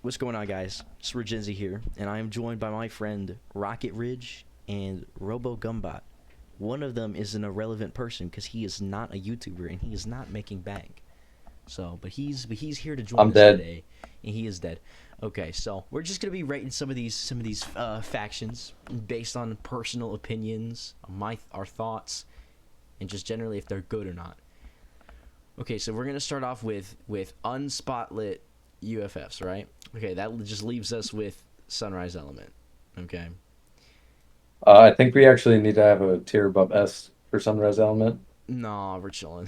What's going on, guys? It's Rejensia here, and I am joined by my friend Rocketridge and Robo Gumbot. One of them is an irrelevant person because he is not a YouTuber and he is not making bank. But he's here to join I'm us dead. today, and he is dead. Okay, so we're just gonna be rating some of these factions based on personal opinions, our thoughts, and just generally if they're good or not. Okay, so we're gonna start off with unspotlit UFFs, right? Okay, that just leaves us with Sunrise Element. Okay. I think we actually need to have a tier above S for Sunrise Element. Nah, we're chilling.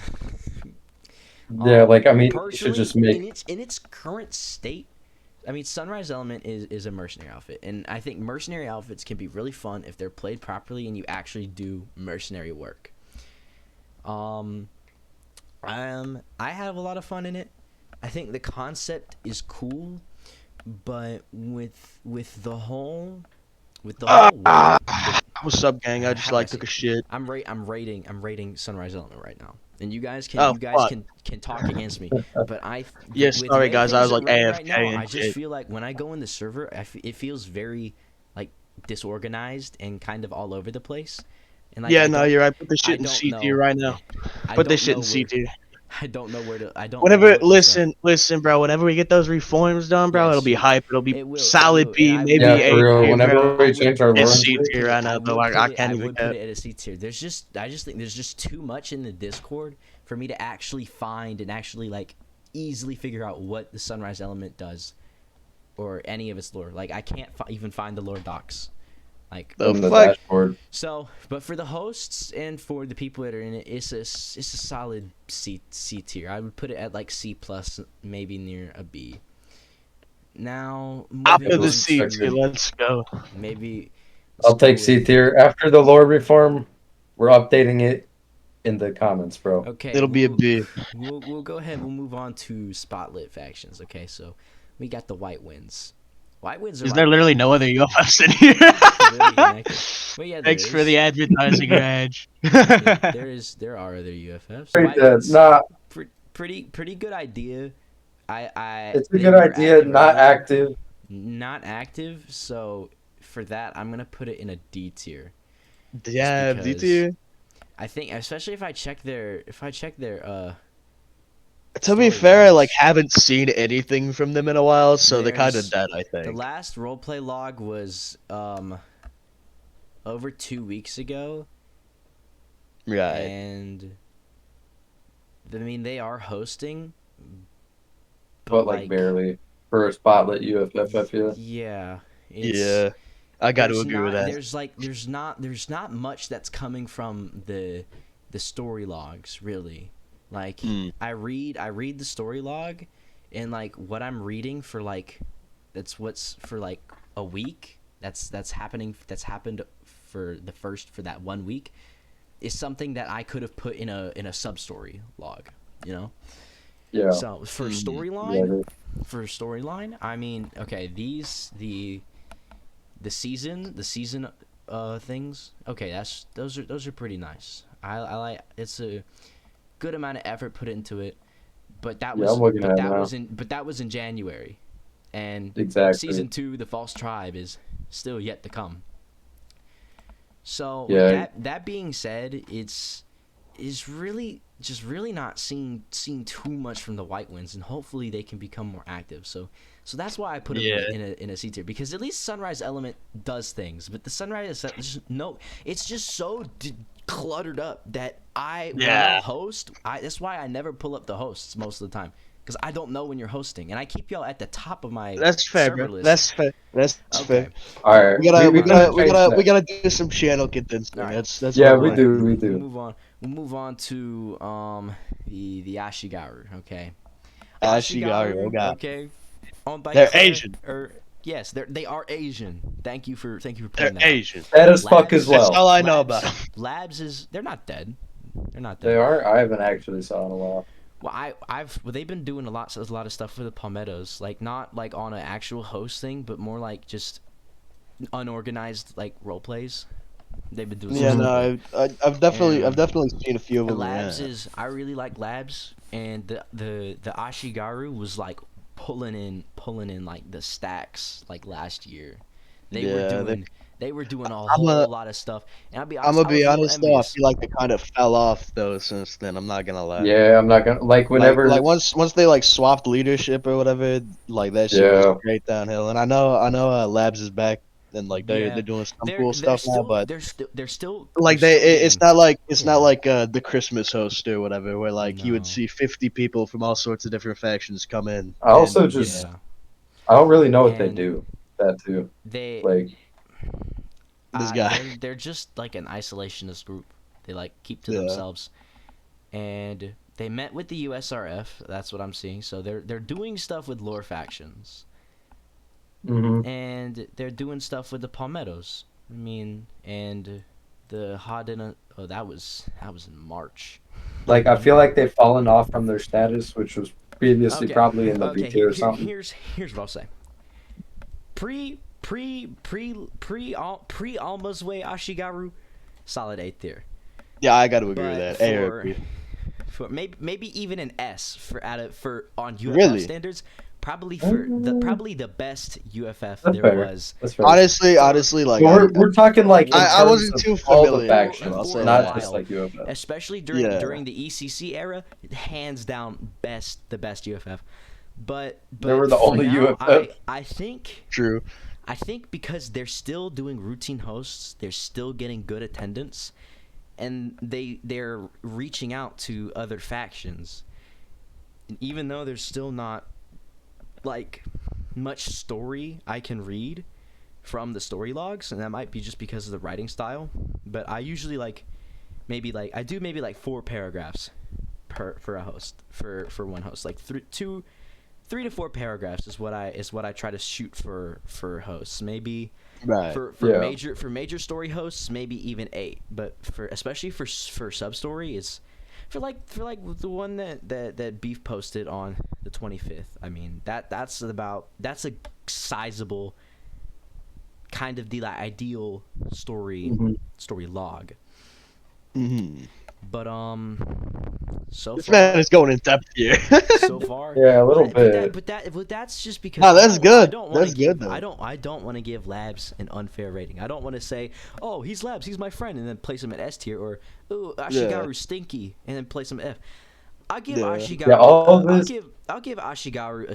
Yeah, like I mean, you should Personally, just in make. its current state, I mean, Sunrise Element is a mercenary outfit, and I think mercenary outfits can be really fun if they're played properly and you actually do mercenary work. Um, I have a lot of fun in it. I think the concept is cool, but Ah, with what's up, gang? I just how do I like say took it? a shit. I'm rating Sunrise Element right now, and you guys can Oh you guys fuck. can talk against me, but Yeah, with sorry where guys. I things was are like running right now, AFK and I just shit. feel like when I go in the server, it feels very like disorganized and kind of all over the place, and like Yeah, no, you're right. Put this I shit in don't C tier know right now. yeah I Put this don't shit know in C where tier. I don't know Whenever, what to start. listen, bro. Whenever we get those reforms done, bro, it'll Yes, be hype. It'll be it solid will, and B, I would maybe Yeah, put for A it. real. tier, Whenever bro. we change our It's lore and C shit, tier right now, though. I can't I even would put cap. it at a C tier. I just think there's just too much in the Discord for me to actually find and actually like easily figure out what the Sunrise Element does or any of its lore. Like I can't even find the lore docs. Like The in the fuck? dashboard. so, but for the hosts and for the people that are in it, it's a solid C tier. I would put it at like C plus, maybe near a B. Now Top moving of the on C tier. to Let's go. maybe let's I'll go take C with tier. After the lore reform, we're updating it in the comments, bro. okay, It'll be a B. we'll go ahead. We'll move on to spotlit factions. Okay, so we got the White Winds. White Winds are Is like there literally no other UFOs in here? really inactive. Well, yeah, there Thanks for the is. advertising, Raj. There are other UFFs. Pretty White good. Winds, Nah, pretty good idea. it's a They good were idea. active Not early, active. not active. So for that, I'm gonna put it in a D tier, just Yeah, D because tier. I think, especially if I check their To be story fair, I like logs. haven't seen anything from them in a while, so they're kind of There's dead, I the think. last roleplay log was over 2 weeks ago, Right. and I mean they are hosting, but But like barely. For a spotlit UFF, I feel. yeah, it's Yeah. I got to agree with that. there's not much that's coming from the story logs really. Like Hmm. I read the story log, and like what I'm reading for like what's for like a week that's happened for that 1 week is something that I could have put in a sub story log, you know. Yeah. So Yeah. for storyline, I mean, okay, the season things, okay, those are pretty nice. I like, it's a good amount of effort put into it, but Yeah, I'm looking at it now. that was in January, and Exactly. season 2, the False Tribe, is still yet to come. So with Yeah. that being said, is really just really not seeing too much from the White Winds, and hopefully they can become more active. So that's why I put them Yeah. in a C tier, because at least Sunrise Element does things, but the Sunrise just, no, it's just so cluttered up that when Yeah. y'all host, that's why I never pull up the hosts most of the time, because I don't know when you're hosting, and I keep y'all at the top of my That's fair, server bro. list. That's fair. That's Okay, fair. All right. We gotta, We we gotta gotta, we change gotta, we that. gotta do some channel all condensing. right. That's Yeah, what I we like. do. We We'll do. move on. We'll move on to the Ashigaru. Okay, Ashigaru, oh god. Okay, owned by They're Claire. Asian. Or yes, they are Asian. Thank you for They're pointing that out. Asian. Dead as fuck as Labs, That's all well. I know about them. Labs is they're not dead. They're not They dead. are. I haven't actually saw in a while. Well, they've been doing a lot of stuff for the Palmettos, like not like on an actual host thing, but more like just unorganized like role plays. They've been doing some Yeah, stuff no, there. I've definitely, And I've definitely seen a few of them Labs around. is I really like Labs, and the Ashigaru was like pulling in like the stacks like last year. They Yeah, were doing a I'm whole a, lot of stuff, and I'll be I'm honest, gonna I was be a little honest though. I envious. feel like they kind of fell off though since then. I'm not gonna lie. Yeah, I'm not gonna like Like whenever. once they like swapped leadership or whatever, like that shit was Yeah, straight downhill. And I know Labs is back and like they're Yeah, doing some cool stuff now, but they're like still it's getting. not like it's not Yeah. like the Christmas host or whatever where like you would No. see 50 people from all sorts of different factions come in I and also you know just Yeah. I don't really know what they And do. That too. they Like, this guy. they're just like an isolationist group. They like keep to Yeah. themselves. And they met with the USRF. That's what I'm seeing. So they're doing stuff with lore factions, mhm. and they're doing stuff with the Palmettos. I mean, and the Hadena. Oh, that was in March. Like I feel like they've fallen off from their status, which was previously Okay. probably in the Okay. VK or something. Here's what I'll say. Pre Almazwe Ashigaru, solid A tier. Yeah, I got to agree with But that. ARP. for maybe even an S for on UFF Really? standards, probably the best UFF That's there fair. was. That's fair. Honestly, like But we're talking like in I terms wasn't of too all the familiar, factions, I'll say not that. just like UFF. Especially Yeah. during the ECC era, hands down the best UFF. But They were the for only now, UFF. I think true. because they're still doing routine hosts, they're still getting good attendance, and they're reaching out to other factions. And even though there's still not like much story I can read from the story logs, and that might be just because of the writing style, but I usually maybe 4 paragraphs for a host for one host, like 3 to 4 paragraphs is what I try to shoot for hosts. Maybe Right. for Yeah. major story hosts, maybe even 8. But especially for sub story is for like the one that Beef posted on the 25th. I mean that's a sizable kind of the ideal story Mhm. story log. Mm-hmm. But so This far man is going in depth here. so far. Yeah, a little bit. But that's just because No, that's good. I don't wanna That's good, give, though. I don't want to give Labs an unfair rating. I don't want to say, "Oh, he's Labs, he's my friend," and then place him at S tier, or "Oh, Ashigaru's stinky," and then place him at F. I'll give Yeah. Ashigaru. Yeah, all this- I'll give Ashigaru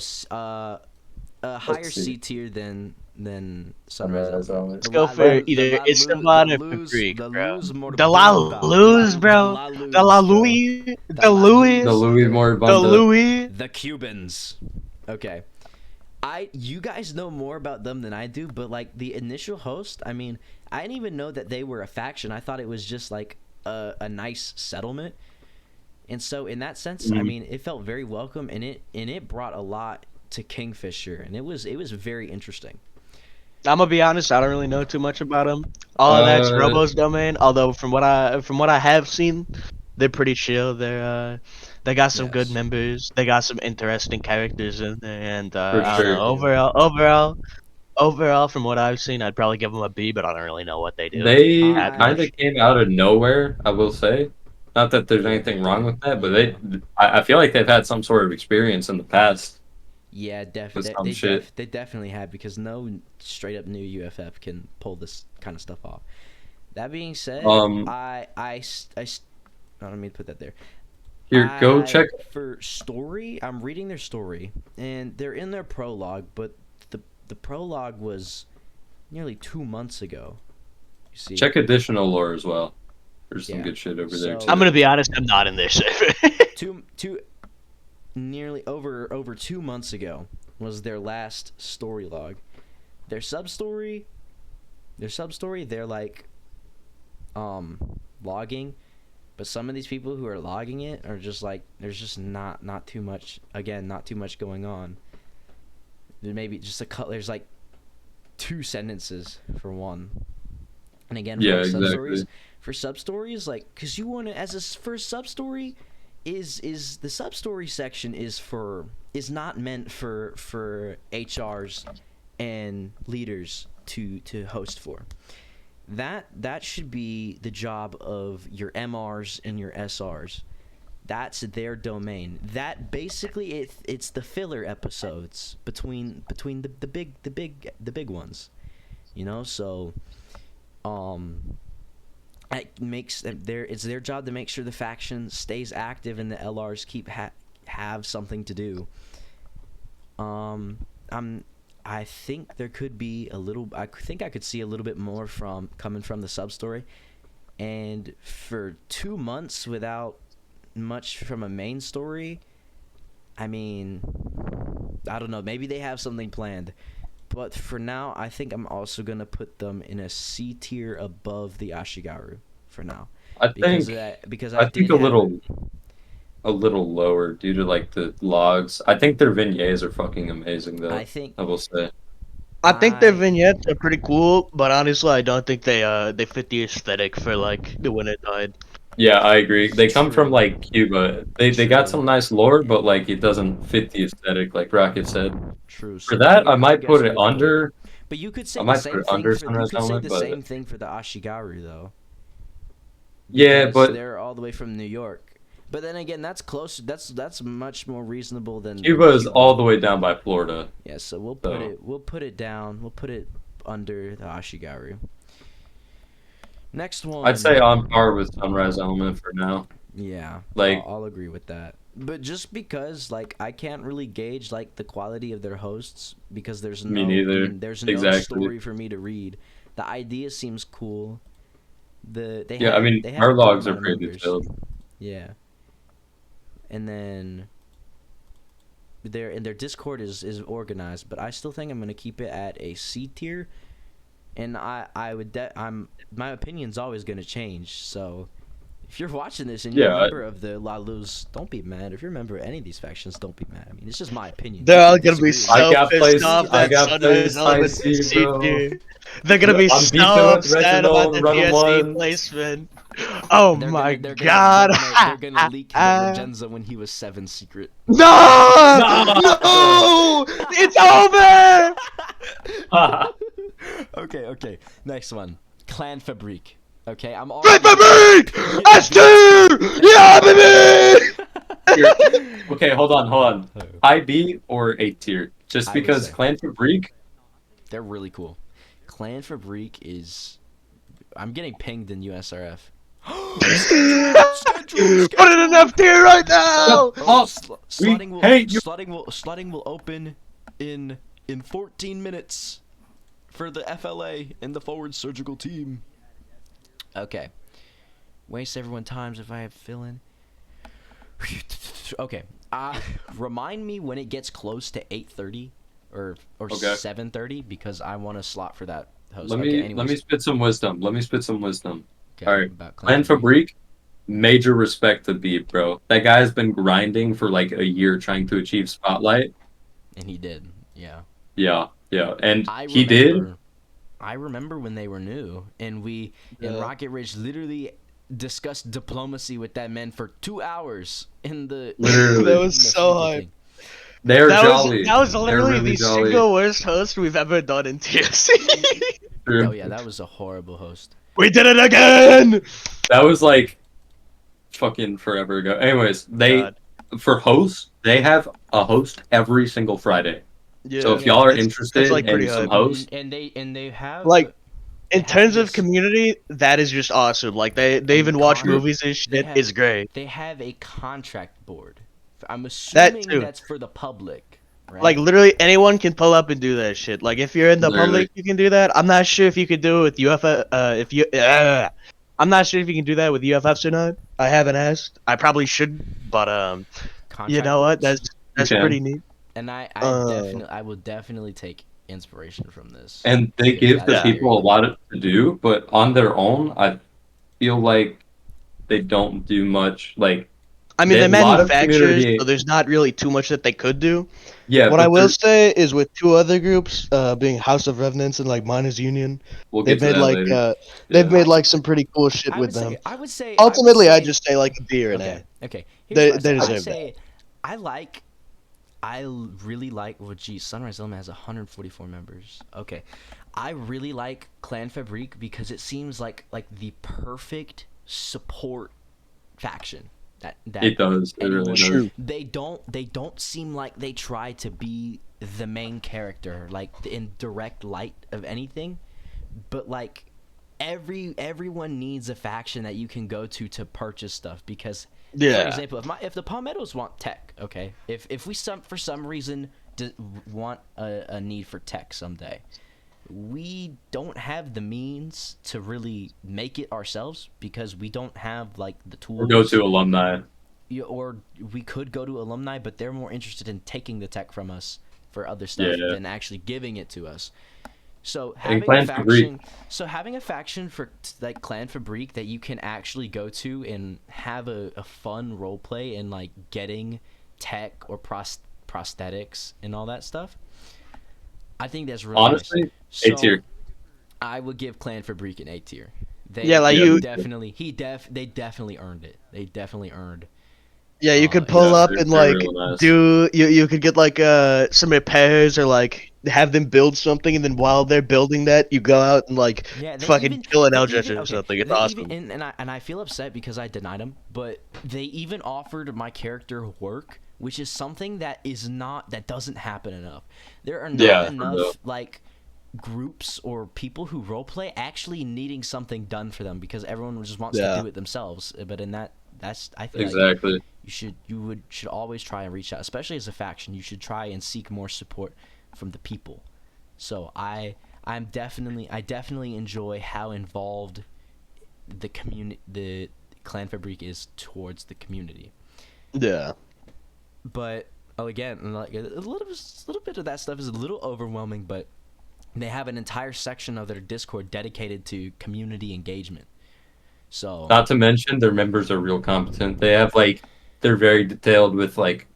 a higher see. C tier than Sunrise Sunrise. Element. Let's go for either Esteban or Patrick, bro. The La Luz, bro. The La Louis. The Louis. The Louis The Moribunda. Louis. The Cubans. Okay. You guys know more about them than I do, but like the initial host, I mean, I didn't even know that they were a faction. I thought it was just like a nice settlement. And so in that sense, I mean, it felt very welcome, and it brought a lot to Kingfisher, and it was very interesting. I'm gonna be honest. I don't really know too much about them. All of that's Robo's domain. Although from what I have seen, they're pretty chill. They got some good Yes. members. They got some interesting characters in there, and For I don't sure. know. Overall, from what I've seen, I'd probably give them a B, but I don't really know what they do. They I- kind of came out of nowhere, I will say. Not that there's anything wrong with that, but I feel like they've had some sort of experience in the past. Yeah, With some shit. they definitely have, because no straight up new UFF can pull this kind of stuff off. That being said, let me put that there. Here, go check. For story. I'm reading their story, and they're in their prologue, but the prologue was nearly 2 months ago. You see, Check additional lore as well. There's some Yeah. good shit over there So- too. I'm gonna be honest. I'm not in their server. nearly over 2 months ago was their last story log. Their sub story, they're like logging, but some of these people who are logging it are just like, there's just not too much going on. There maybe just there's like 2 sentences for one. And again, for Yeah, like exactly. sub stories, like, because you want to, as a first sub story, is the sub story section is not meant for HRs and leaders to host for. That should be the job of your MRs and your SRs. That's their domain. That basically it's the filler episodes between the big ones. You know, so it's their job to make sure the faction stays active and the LRs have something to do. I think there could be I think I could see a little bit more coming from the sub story, and for 2 months without much from a main story, I mean, I don't know, maybe they have something planned, but for now I think I'm also gonna put them in a C tier above the Ashigaru for now. I because think of that, because I think a little lower due to like the logs. I think their vignettes are fucking amazing though. I will say. I think their vignettes are pretty cool, but honestly, I don't think they fit the aesthetic for like the Wintertide. Yeah, I agree. They come from True. like Cuba. They got True. some nice lore, Yeah. but like it doesn't fit the aesthetic, like Rocket said. True. For So that, I I might guess put it under. but you could I say the might put same it thing under for Sunrise Element, the but same thing for the Ashigaru though. yeah, Because but they're all the way from New York. But then again, that's close. That's much more reasonable than Cuba is all the way down by Florida. Yeah, so we'll put it down. We'll put it under the Ashigaru. Next one. I'd say on par with Sunrise Element for now. Yeah, Like I'll agree with that. But just because like I can't really gauge like the quality of their hosts because there's Me neither. there's no Exactly. story for me to read. The idea seems cool. They yeah, have, I mean they have our a good logs are amount of pretty members. detailed. Yeah. And then their Discord is organized, but I still think I'm gonna keep it at a C tier. And my opinion's always gonna change. So if you're watching this and you're a member of the La Luz, don't be mad. If you're a member of any of these factions, don't be mad. I mean, it's just my opinion. They're You all can gonna be disagree with so me. pissed off that Sunrise Element is C tier. They're gonna be I'm beefing so with upset about the Rebel TSE One. placement. Oh They're my gonna, god! they're gonna leak the Rejensia when he was 7 secret. No! No! It's over! Okay. Next one. Clan Fabrique. Okay, I'm all. Right, baby! S tier! Yeah, baby! Okay, hold on. IB or A tier? Just I would because say. Clan Fabrique. They're really cool. Clan Fabrique is. I'm getting pinged in USRF. Schedule. Put it in F tier right now! Oh, Slotting will open in 14 minutes for the FLA and the forward surgical team. Okay. Waste everyone times if I have fill in. Okay. Remind me when it gets close to 8:30 or Okay. 7:30 because I want a slot for that host. Let me spit some wisdom. Okay, All right. about Clan Fabrique, major respect to Beat, bro. That guy's been grinding for like a year trying to achieve Spotlight. And he did. Yeah. Yeah. And he did. I remember when they were new, and we in Rocketridge literally discussed diplomacy with that man for 2 hours in the. Literally. That was so hype. They're jolly. That was literally really the jolly. single worst host we've ever done in TSC. True. Oh yeah, that was a horrible host. We did it again! That was like fucking forever ago. Anyways, for hosts, they have a host every single Friday. Yeah. So if y'all are interested like in some hosts, and they have like in have terms of this- community, that is just awesome. Like they even watch movies and shit. It's great. They have a contract board. I'm assuming too. that's for the public, right? Like literally anyone can pull up and do that shit. Like if you're in the public, you can do that. I'm not sure if you could do it with UFF. I'm not sure if you can do that with UFFs or not. I haven't asked. I probably should, but you know what? That's pretty neat. And I will definitely take inspiration from this. and they give the people a lot to do, but on their own, I feel like they don't do much. Like, I mean, they they're have a lot of manufacturers, community- so there's not really too much that they could do. Yeah. What but I will there's- say is with two other groups, being House of Revenants and like Miners Union, we'll get they've to made that like later. they've made like some pretty cool shit I with would them. say, I would say Ultimately, I I would say, just say like a B or an A. okay. They Here's what I deserve say. I really like. Well, geez, Sunrise Element has 144 members. Okay, I really like Clan Fabrique because it seems like the perfect support faction. That It does. It really anyone does. True. they don't seem like they try to be the main character, like in direct light of anything, but like everyone needs a faction that you can go to purchase stuff because for Yeah. example, if the Palmettos want tech, okay, if we for some reason want a need for tech someday, we don't have the means to really make it ourselves because we don't have like the tools. Or go to alumni. Or we could go to alumni, but they're more interested in taking the tech from us for other stuff Yeah. than actually giving it to us. So And having a Clan faction, for like Clan Fabrique that you can actually go to and have a fun role play and like getting tech or prosthetics and all that stuff, I think that's really Honestly, nice. A So tier. I would give Clan Fabrique an A tier. Yeah, like they you- definitely they definitely earned it. They definitely earned. Yeah, you could Yeah, pull up they're- and they're like real nice. you could get like some repairs or like have them build something, and then while they're building that, you go out and like Yeah, they fucking even, kill an they Eldritch even- or okay, something. It's they awesome. Even, and I feel upset because I denied them, but they even offered my character work, which is something that doesn't happen enough. There are not Yeah, for enough real. like groups or people who roleplay actually needing something done for them because everyone just wants Yeah. to do it themselves. But in that's I feel like Exactly. you should always try and reach out, especially as a faction. You should try and seek more support from the people. So I definitely enjoy how involved the Clan Fabrique is towards the community. Yeah. But again, like a little bit of that stuff is a little overwhelming, but they have an entire section of their Discord dedicated to community engagement. So Not to mention their members are real competent. They have like they're very detailed with like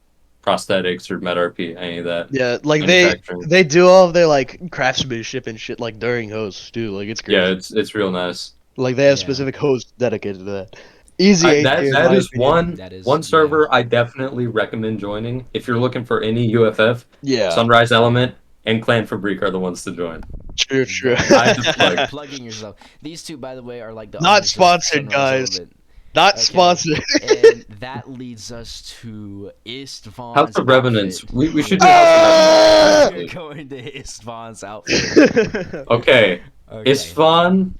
prosthetics or MetaRP, any of that. Yeah, like Manufacturing. they do all of their like craftsmanship and shit like during hosts too. Like it's crazy. Yeah, it's real nice. Like they have Yeah. specific hosts dedicated to that. Easy A That tier, in that my is opinion. one server I definitely recommend joining if you're looking for any UFF. Yeah. Sunrise Element and Clan Fabrique are the ones to join. True. I had to plug. plugging yourself. These two, by the way, are like the Not owners of sponsored, Sunrise guys. Element. Not Okay. sponsored. And that leads us to Istvon's House of Revenants. outfit. We should do House of We're Revenants. going to Istvon's outfit. Okay. Okay. Istvan,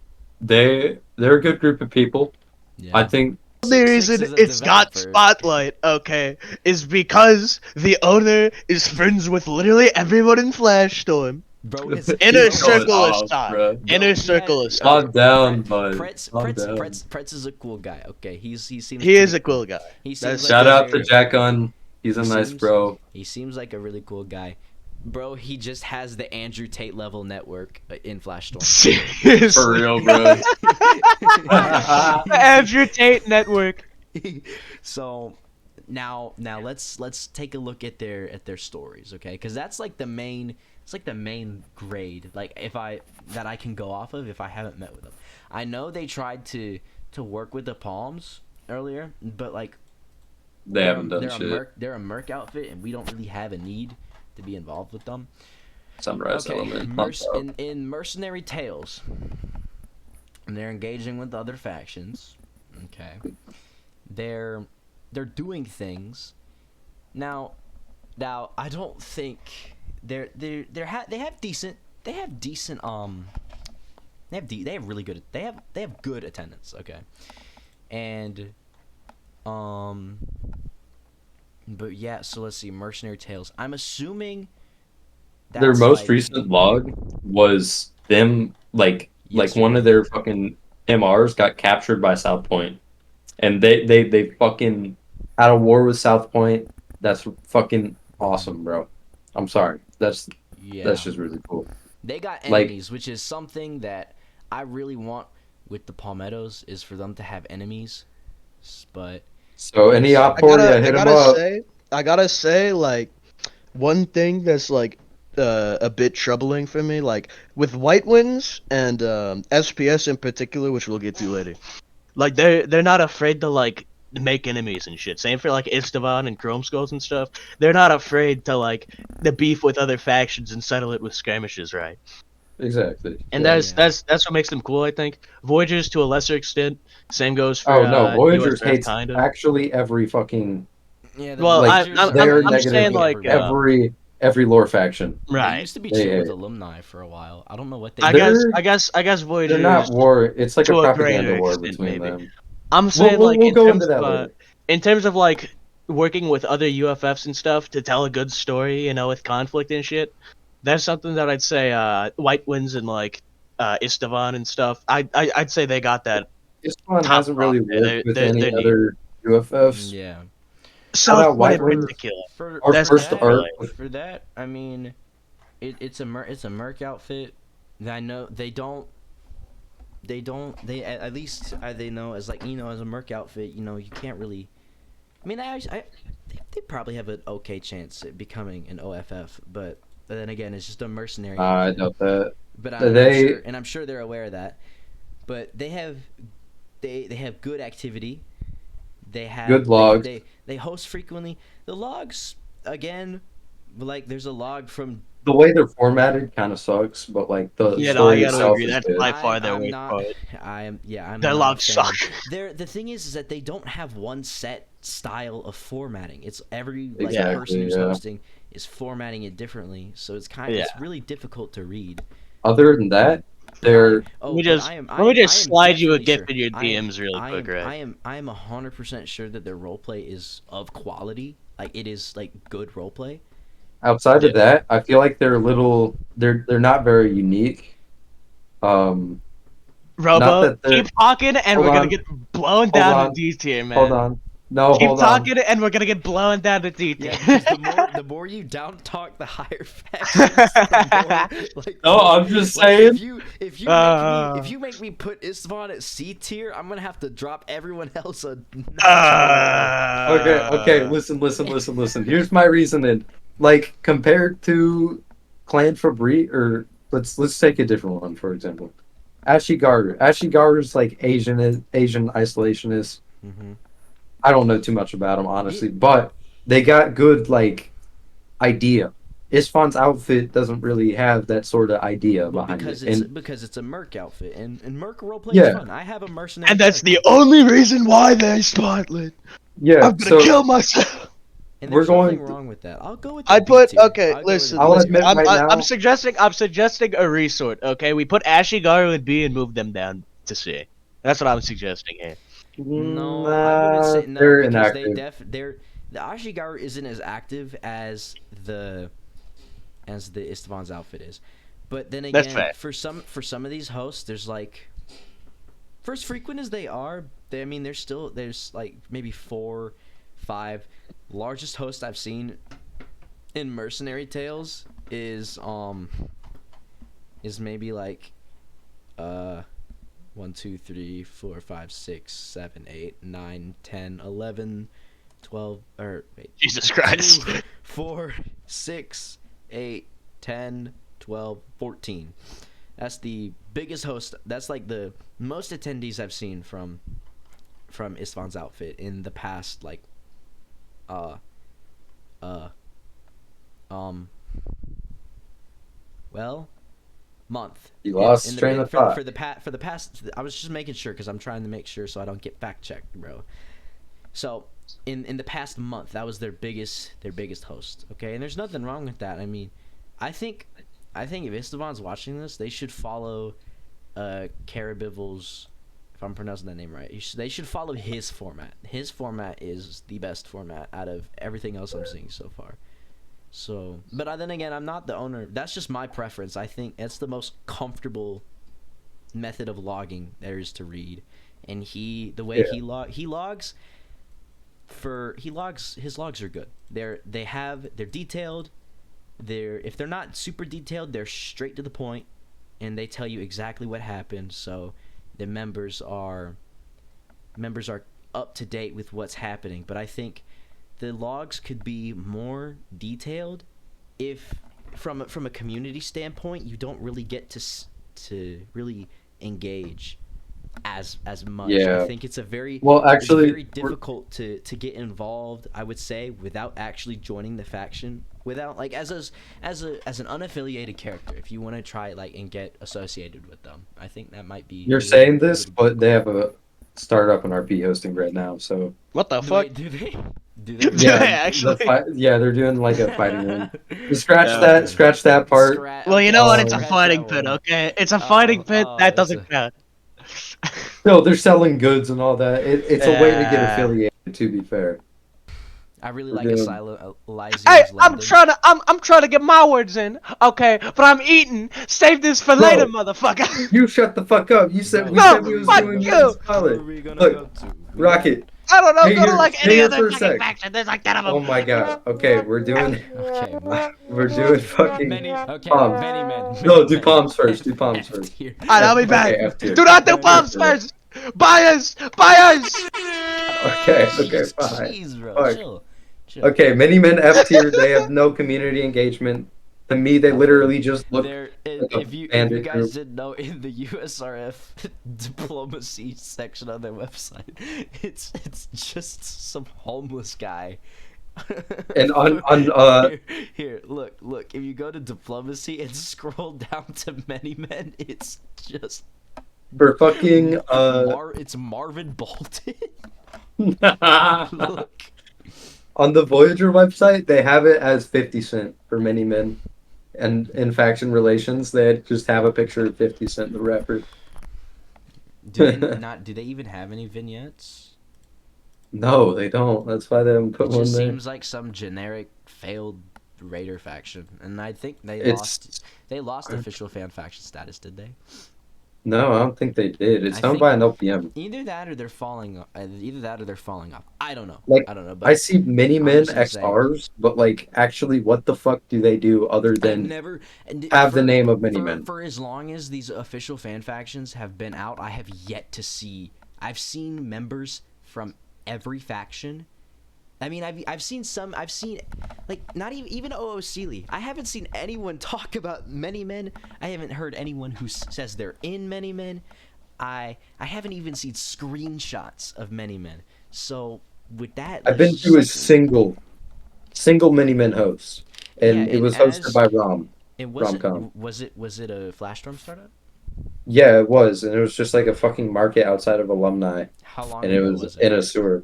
they're a good group of people. Yeah. I think The only reason is a it's got developer. spotlight, okay, is because the owner is friends with literally everyone in Flashstorm. Bro is Inner Keep circle going is off, time. bro. Inner Yeah. circle is time. Calm down, bud. Calm down. Pretz is a cool guy. Okay, he seems. He is pretty a cool guy. He seems That's- like Shout a out to very- Jack Gunn. He's a He nice seems- bro. He seems like a really cool guy. Bro, he just has the Andrew Tate level network in Flashstorm. Seriously. For real, bro. Andrew Tate Network. So now let's take a look at their stories, okay? Because that's like the main. It's like the main grade, like that I can go off of if I haven't met with them. I know they tried to work with the Palms earlier, but like They haven't done they're shit. they're a merc outfit, and we don't really have a need to be involved with them. Sunrise Okay, Element. in Mercenary Tales, they're engaging with other factions. Okay, they're doing things. Now I don't think they have decent they have really good they have good attendance. Okay, and but yeah, so let's see, Mercenary Tales. I'm assuming Their that's most like- recent log was them like one of their fucking MRs got captured by South Point, and they fucking had a war with South Point. That's fucking awesome, bro. I'm sorry. That's just really cool. They got like- enemies, which is something that I really want with the Palmettos, is for them to have enemies. But So any I Oporia, hit him up. I gotta say, like, one thing that's like a bit troubling for me, like with White Wings and SPS in particular, which we'll get to later. Like they're not afraid to like make enemies and shit. Same for like Istvan and Chrome Skulls and stuff. They're not afraid to like the beef with other factions and settle it with skirmishes, right? Exactly. And Yeah. that's what makes them cool, I think. Voyagers to a lesser extent. Same goes for Oh no, Voyagers USF hates kind of. actually every fucking Yeah, the Well, like Voyagers. they're They I'm used to negative saying be with like everywhere. every lore faction. They right. used to be They chill with hate. alumni for a while. I don't know what they I did. guess They're I guess I guess they're not Voyagers war. It's like a to a greater propaganda war extent between maybe. them. I'm saying like We'll go into that later. in terms of like working with other UFFs and stuff to tell a good story, with conflict and shit. That's something that I'd say White Winds and like Istvan and stuff. I'd say they got that This one top hasn't off really there. worked with They're any neat. other UFFs. Yeah. How about Southpoint White in Wings? particular. For Our That's for first that, particularly. arc. for that, I mean, it's a merc outfit. That I know they at least they know as like as a merc outfit. You can't really. I mean, they probably have an okay chance at becoming an OFF, but then again, it's just a mercenary I outfit. doubt that. But They I'm sure they're aware of that. But they have good activity. They have good logs. they host frequently. The logs again, like there's a log from. The way they're formatted kind of sucks, but like the Yeah, no, I story gotta itself agree. is That's good. by far their I'm weak not. point. I'm Their not logs a fan. suck. The thing is that they don't have one set style of formatting. It's every Exactly, person who's yeah. hosting is formatting it differently, so it's it's really difficult to read. Other than that, But they're Let me but just I let me am just slide you a definitely gif sure. in your DMs really quick, right? I am 100% sure that their roleplay is of quality. Like it is like good roleplay. outside Yeah. of that, I feel like they're a little they're not very unique. Not Robo, that they're keep talking and hold we're gonna on, get blown hold down to on, D tier, hold man. on. No, Keep hold on. talking and we're gonna get blown down to D tier. Yeah, because the more you down talk the higher factions, the more like No, I'm just like saying. Uh, if you make me put Istvan at C tier, I'm gonna have to drop everyone else a notch Okay, listen. Here's my reasoning. Like compared to Clan Fabri, or let's take a different one for example. Ashigaru. Ashigaru's like Asian isolationist. Mm-hmm. I don't know too much about him honestly, but they got good like idea. Isfan's outfit doesn't really have that sort of idea Well, behind it, and because it's a merc outfit, and merc roleplay is yeah, fun. I have a mercenary. and that's the character. only reason why they spotlit. yeah. I'm gonna So kill myself. And we're there's nothing going. wrong with that. I'll go with the I'd B put tier. okay. I'll go with the Listen, B I'll listen. tier. admit right I'm now. suggesting a resort. Okay, we put Ashigaru and B and move them down to C. That's what I'm suggesting here. No, I wouldn't say no They're because inactive. they're the Ashigaru isn't as active as the Istvan's outfit is. But then That's again, fair. for some of these hosts, there's like for as frequent as they are, I mean there's like maybe 4, 5. Largest host I've seen in Mercenary Tales is maybe like 1, 2, 3, 4, 5, 6, 7, 8, 9, 10, 11, 12, or wait. Jesus Christ. 2, 4, 6, 8, 10, 12, 14. That's the biggest host. That's like the most attendees I've seen from Istvan's outfit in the past like uh well month. You lost In the train of for thought. for the past. I was just making sure because I'm trying to make sure so I don't get fact checked, bro. So in the past month, that was their biggest host. Okay, and there's nothing wrong with that. I mean, I think if Istvan's watching this, they should follow Carabival's. If I'm pronouncing that name right, they should follow his format. His format is the best format out of everything else I'm seeing so far. So, but then again, I'm not the owner. That's just my preference. I think it's the most comfortable method of logging there is to read. And he logs his logs are good. They're detailed. If they're not super detailed, they're straight to the point, and they tell you exactly what happened. So the members are up to date with what's happening. But I think the logs could be more detailed if from a community standpoint you don't really get to really engage as much. Yeah. I think it's a very Well, actually, it's very difficult to get involved, I would say, without actually joining the faction, without like as an unaffiliated character. If you want to try like and get associated with them, I think that might be. you're saying this, but they have a startup in RP hosting right now, so What the fuck? Wait, do they? Do they? Yeah, yeah, actually. they're doing like a fighting room. Yeah. Scratch that part. Well, you know what? It's a Scratch fighting that pit, one. okay? It's a fighting pit. That It's doesn't count. No, they're selling goods and all that. It's a way to get Yeah. affiliated. To be fair, I really We're like doing- Elysium's Hey, I'm landing. trying to get my words in, okay? But I'm eating. Save this for Bro. later, motherfucker. you shut the fuck up. You said we No, said we was fuck doing you. this solid. Look, Rocket. I don't know. Stay Go to here- like stay any here other for a fucking sec. faction. There's like 10 of them. Oh my god. Okay, we're doing Okay. we're doing fucking. Many. Okay. Palms. Many men. No, many do men. palms first. Do palms F first. tier. Alright, I'll be back. Okay, F tier. Do not do F palms tier. first. Buyers. Okay, Jeez, fine. Jeez, bro. Fuck. Chill. Okay, many men F tier. They have no community engagement. To me, they literally just look. There, like a if you bandit guys group. didn't know, in the USRF diplomacy section on their website, it's just some homeless guy. And on here, look, if you go to diplomacy and scroll down to many men, it's just for fucking it's Marvin Bolton. on Look, the Voyager website, they have it as 50 Cent for many men. And in faction relations, they just have a picture of 50 Cent, the rapper. do they even have any vignettes? No, they don't. That's why they haven't put It one just there. seems like some generic failed raider faction, and I think they It's lost official fan faction status, did they? no, I don't think they did. It's I owned think- by an LPM. Either that or they're falling. Either that or they're falling off. I don't know. Like, I don't know. But I see many I'm men just gonna say- XRs, but like, actually, what the fuck do they do other I've than never have the name of many men? For as long as these official fan factions have been out, I have yet to see. I've seen members from every faction. I mean, I've seen some. I've seen, like, not even OOCly. I haven't seen anyone talk about many men. I haven't heard anyone who says they're in many men. I haven't even seen screenshots of many men. So with that, I've been there's to a just single many men host, and Yeah, it and was hosted as- by Rom. and rom-com. was it a Flashstorm startup? Yeah, it was, and it was just like a fucking market outside of Alumni, How long and it ago was in a sewer.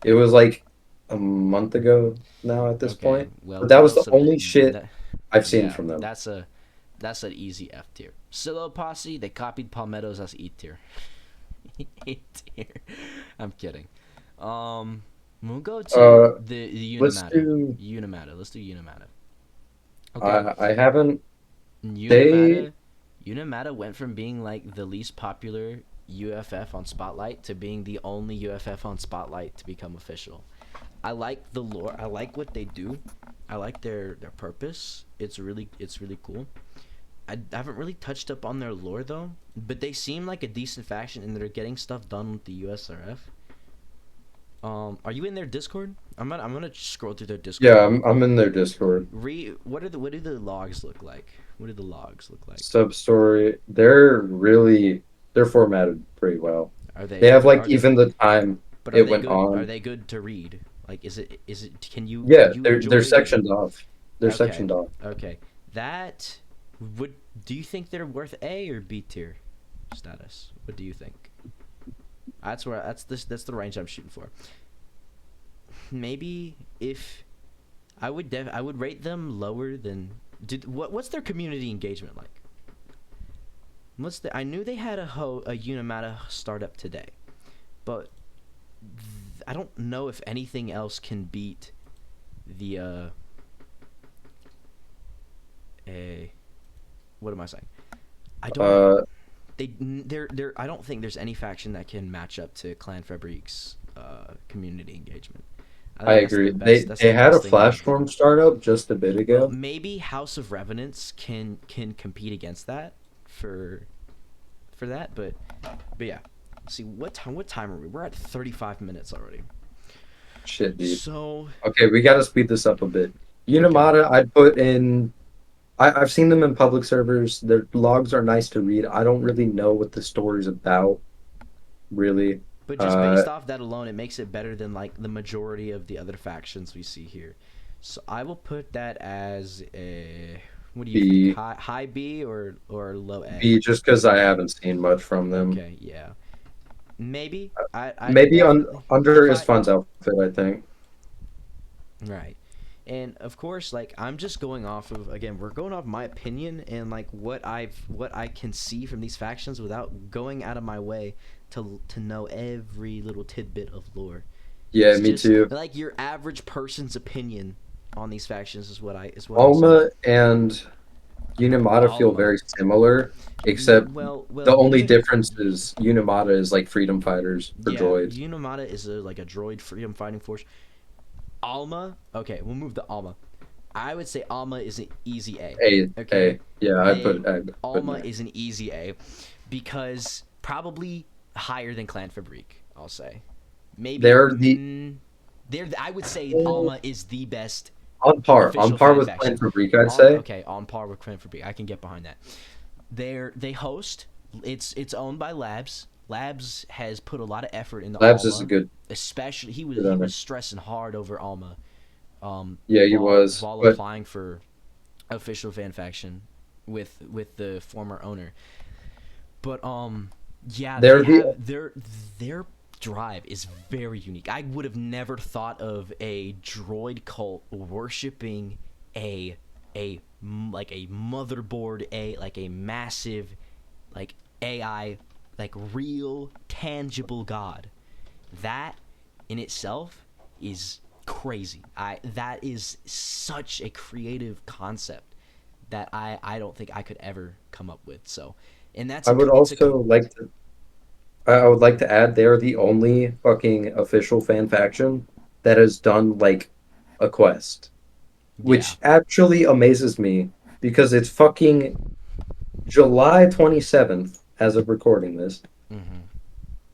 It was like a month ago now at this Okay, point. well, But that was the so only shit that- I've seen yeah, from them. That's an easy F tier. Silo Posse, they copied Palmetto's as E tier. E tier. I'm kidding. We'll go to the let's Unimata. do- Unimata. Let's do Unimata. Okay. I haven't. Unimata went from being like the least popular UFF on Spotlight to being the only UFF on Spotlight to become official. I like the lore. I like what they do. I like their purpose. It's really cool. I haven't really touched up on their lore though, but they seem like a decent faction and they're getting stuff done with the USRF. Are you in their Discord? I'm gonna scroll through their Discord. Yeah, I'm in their Discord. What do the logs look like? What do the logs look like? Sub story. They're formatted pretty well. Are they? They have are like they- even the time. But are it they went good? on. Are they good to read? Like, is it? Can you? Yeah, can you they're enjoy sectioned off. They're Okay. sectioned off. Okay, that would. Do you think they're worth A or B tier status? What do you think? That's the range I'm shooting for. Maybe if I would rate them lower than. What's their community engagement like? I knew they had a Unimata startup today, but I don't know if anything else can beat the what am I saying? I don't. I don't think there's any faction that can match up to Clan Fabrique's community engagement. I think that's agree. the best- that's the They had a best thing they can do. Flashform startup just a bit ago. Maybe House of Revenants can compete against that for that, but yeah. See what time are we? We're at 35 minutes already. Shit, dude. So Okay, we gotta speed this up a bit. Unimata, I'd put in. I've seen them in public servers. Their logs are nice to read. I don't really know what the story's about. really. But just based off that alone, it makes it better than like the majority of the other factions we see here. So I will put that as a, what do you B. think? High B or low A? B, just because I haven't seen much from them. Okay, yeah. Maybe I Maybe definitely under if his I fun's outfit, I think. right. And of course, like I'm just going off of, again, we're going off my opinion and like what I can see from these factions without going out of my way to know every little tidbit of lore. Yeah, It's me just too. like your average person's opinion on these factions is what I'm saying. Alma and Unimata feel Alma. very similar, except Well, the only difference is Unimata is like freedom fighters for yeah, droids. Unimata is like a droid freedom fighting force. Alma, okay, we'll move to Alma. I would say Alma is an easy A. A, Okay, A. Yeah, I'd put Alma an A. is an easy A because probably higher than Clan Fabrique. I'll say maybe They're the they're. I would say Alma is the best on official par fan with faction. Clan Fabrique, I'd say. Okay, on par with Clan Fabrique. I can get behind that. They host. It's owned by Labs. Labs has put a lot of effort into Labs Alma. is a good. Especially he Good owner. was stressing hard over Alma. Yeah, he was. While But applying for official fan faction with the former owner. But yeah, they're they the have their drive is very unique. I would have never thought of a droid cult worshiping a like a motherboard, like a massive like AI, like real tangible god. That in itself is crazy. That is such a creative concept that I don't think I could ever come up with. So, and that's I would also like to. I would like to add they're the only fucking official fan faction that has done like a quest, yeah. which actually amazes me because it's fucking July 27th as of recording this. Hmm.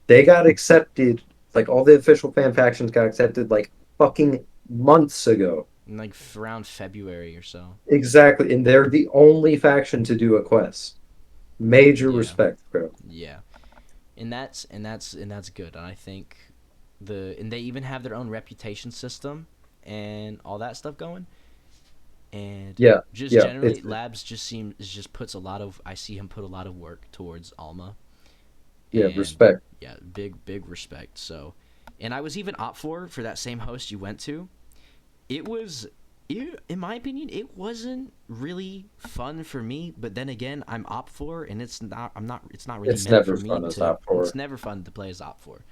They got accepted, like all the official fan factions got accepted like fucking months ago. Like around February or so. Exactly, and they're the only faction to do a quest. Major Yeah. respect, bro. Yeah. And that's good. And I think and they even have their own reputation system and all that stuff going. And Yeah, just yeah, generally, it's Labs just puts a lot of. I see him put a lot of work towards Alma, yeah, and respect. yeah, big respect. So, and I was even opt for that same host you went to. In my opinion, it wasn't really fun for me. But then again, I'm opt for, and it's not. I'm not. It's not really It's meant never for me fun as to. opt for. It's never fun to play as opt for.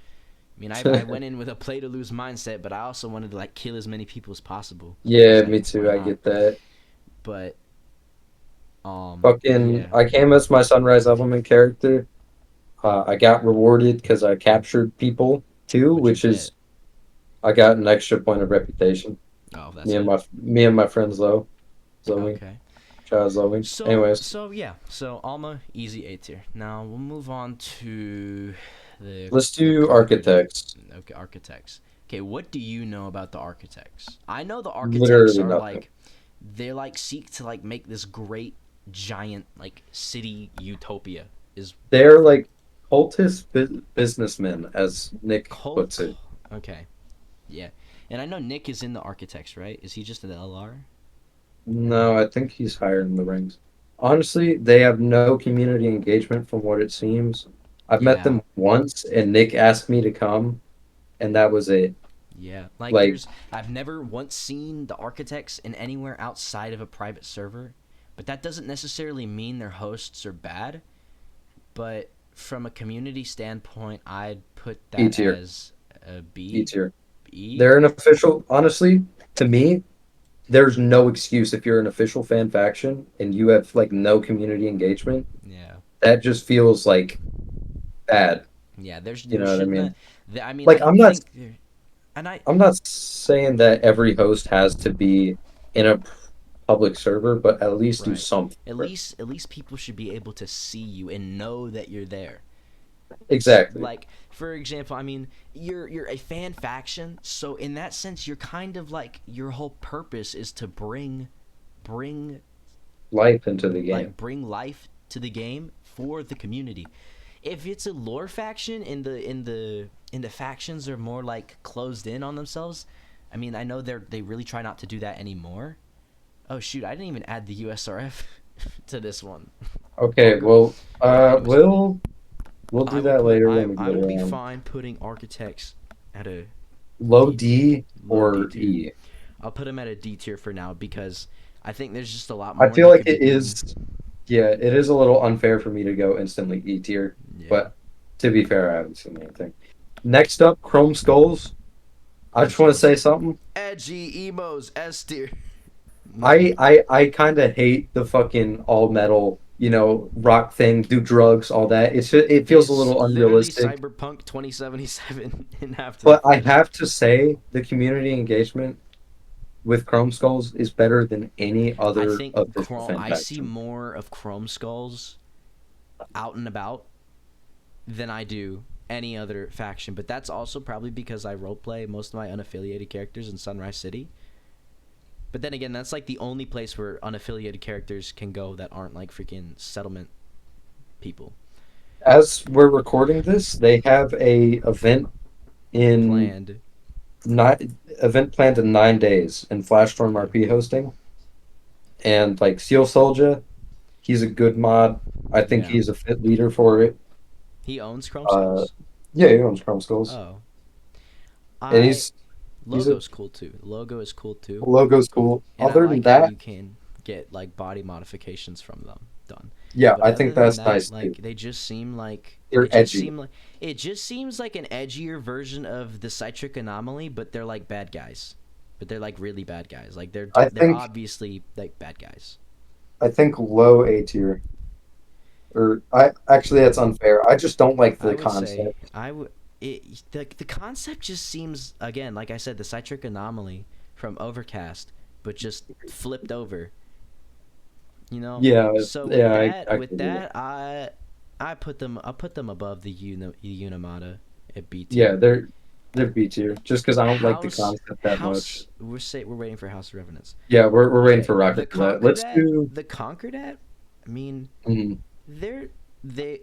I mean, I went in with a play to lose mindset, but I also wanted to like kill as many people as possible. Yeah, Like, me why too. I not? get that. But Fucking, yeah. I came as my Sunrise Element character. I got rewarded because I captured people too, What'd you which get? is I got an extra point of reputation. Oh, that's it. Me and my friend Zoe. Okay. Shout out Zoe. So Anyways, so yeah. So Alma easy A tier. Now we'll move on to let's the do conquered. architects. Okay, architects. Okay, what do you know about the architects? I know the architects Literally are nothing. like they like seek to like make this great giant like city utopia is what I They're think. like cultist businessmen, as Nick puts Cult. it. Okay. Yeah. And I know Nick is in the architects, right? Is he just an LR? No, I think he's higher in the ranks. Honestly, they have no community engagement from what it seems. I've met Yeah. them once, and Nick asked me to come, and that was it. Yeah, like Like, I've never once seen the architects in anywhere outside of a private server, but that doesn't necessarily mean their hosts are bad. But from a community standpoint, I'd put E that tier, as a E B. tier. E? They're an official. Honestly, to me, there's no excuse if you're an official fan faction and you have like no community engagement. Yeah. That just feels like bad. Yeah, there's You there know what I shouldn't mean? I mean, I Like, don't think there and I I'm not saying that every host has to be in a public server, but at least do right. something. At least people should be able to see you and know that you're there. Exactly. Like for example, I mean, you're a fan faction, so in that sense, you're kind of like your whole purpose is to bring Life into the game. bring life to the game for the community. if it's a lore faction and the factions are more like closed in on themselves, I mean, I know they really try not to do that anymore. Oh shoot, I didn't even add the USRF to this one. Okay, well, Anyways, we'll do that later when we I get will be around. fine putting architects at a Low D- D low or D tier. E. I'll put them at a D tier for now because I think there's just a lot I more. feel they like could be it doing. is. Yeah, it is a little unfair for me to go instantly E tier, Yeah. but to be fair, I haven't seen anything. Next up, Chrome Skulls. I just want to say something. Edgy emos S tier. I kind of hate the fucking all metal, rock thing, do drugs, all that. It feels a little literally unrealistic. Cyberpunk 2077 in After But I Effects. have to say, the community engagement with Chrome Skulls is better than any I other think official fan I see faction. more of Chrome Skulls out and about than I do any other faction, but that's also probably because I roleplay most of my unaffiliated characters in Sunrise City. But then again, that's like the only place where unaffiliated characters can go that aren't like freaking settlement people. As we're recording this, they have a in Planned. event planned in 9 days in Flashstorm RP hosting, and like Seal Soldier, he's a good mod. I think Yeah. he's a fit leader for it. He owns Chrome Uh, Skulls? Yeah, he owns Chrome Skulls, Oh. and he's a Logo's cool too. The logo is cool too. logo's cool. And Other I than like how that, you can get like body modifications from them done. yeah, But I other think than that's that, nice like too. they just seem like They're edgy. it just seems like an edgier version of the Citric Anomaly, but they're like bad guys. But they're like really bad guys. Like they're think obviously like bad guys. I think low A tier. Or I actually that's unfair. I just don't like I the would say concept. the concept just seems, again, like I said, the Citric Anomaly from Overcast, but just flipped over. You know. Yeah, So with yeah, that, I with can do that. that, I put them above the Unimata at B Yeah, tier. they're B tier. Just because I don't like the concept that much. We're waiting for House of Revenants. Yeah, we're waiting Okay, for Rocket for that. Let's do. the Concordat. I mean, mhm. they're they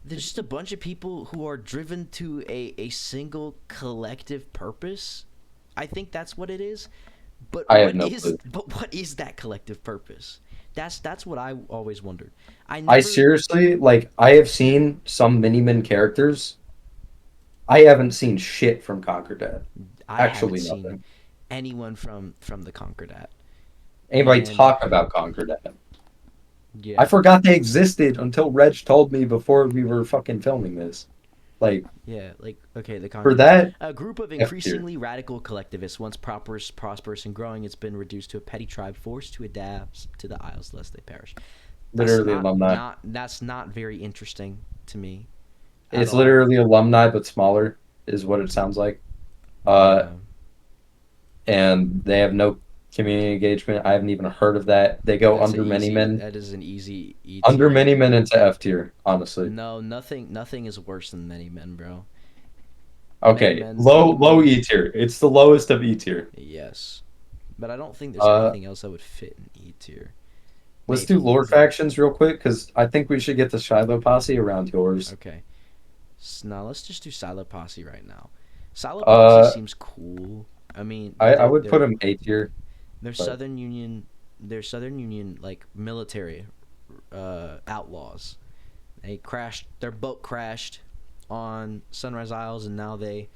they're just a bunch of people who are driven to a single collective purpose. I think that's what it is. But I have no clue. what is that collective purpose? That's what I always wondered. I seriously I have seen some Miniman characters. I haven't seen shit from Concordat. I haven't Actually, seen nothing. anyone from the Concordat. Anybody And talk about Concordat? yeah, I forgot they existed until Reg told me before we were fucking filming this. Like, yeah, like okay, the for Concordat. that, A group of F tier. increasingly radical collectivists, once prosperous and growing, it's been reduced to a petty tribe forced to adapt to the Isles lest they perish. Literally alumni. That's not very interesting to me. It's All. literally alumni, but smaller, is what it sounds like. Yeah. And they have no community engagement. I haven't even heard of that. They go under many men. That is an easy E Under tier. many men into F tier, honestly. No, nothing is worse than many men, bro. Okay, Many men- low E tier. It's the lowest of E tier. Yes, but I don't think there's anything else that would fit in E tier. Let's Maybe. do lore factions real quick, because I think we should get the Shiloh Posse around yours. Okay. Now let's just do Silo Posse right now. Silo Posse seems cool. I mean, I would put them A tier. They're but- Southern Union. They're Southern Union like military outlaws. They crashed. Their boat crashed on Sunrise Isles, and now they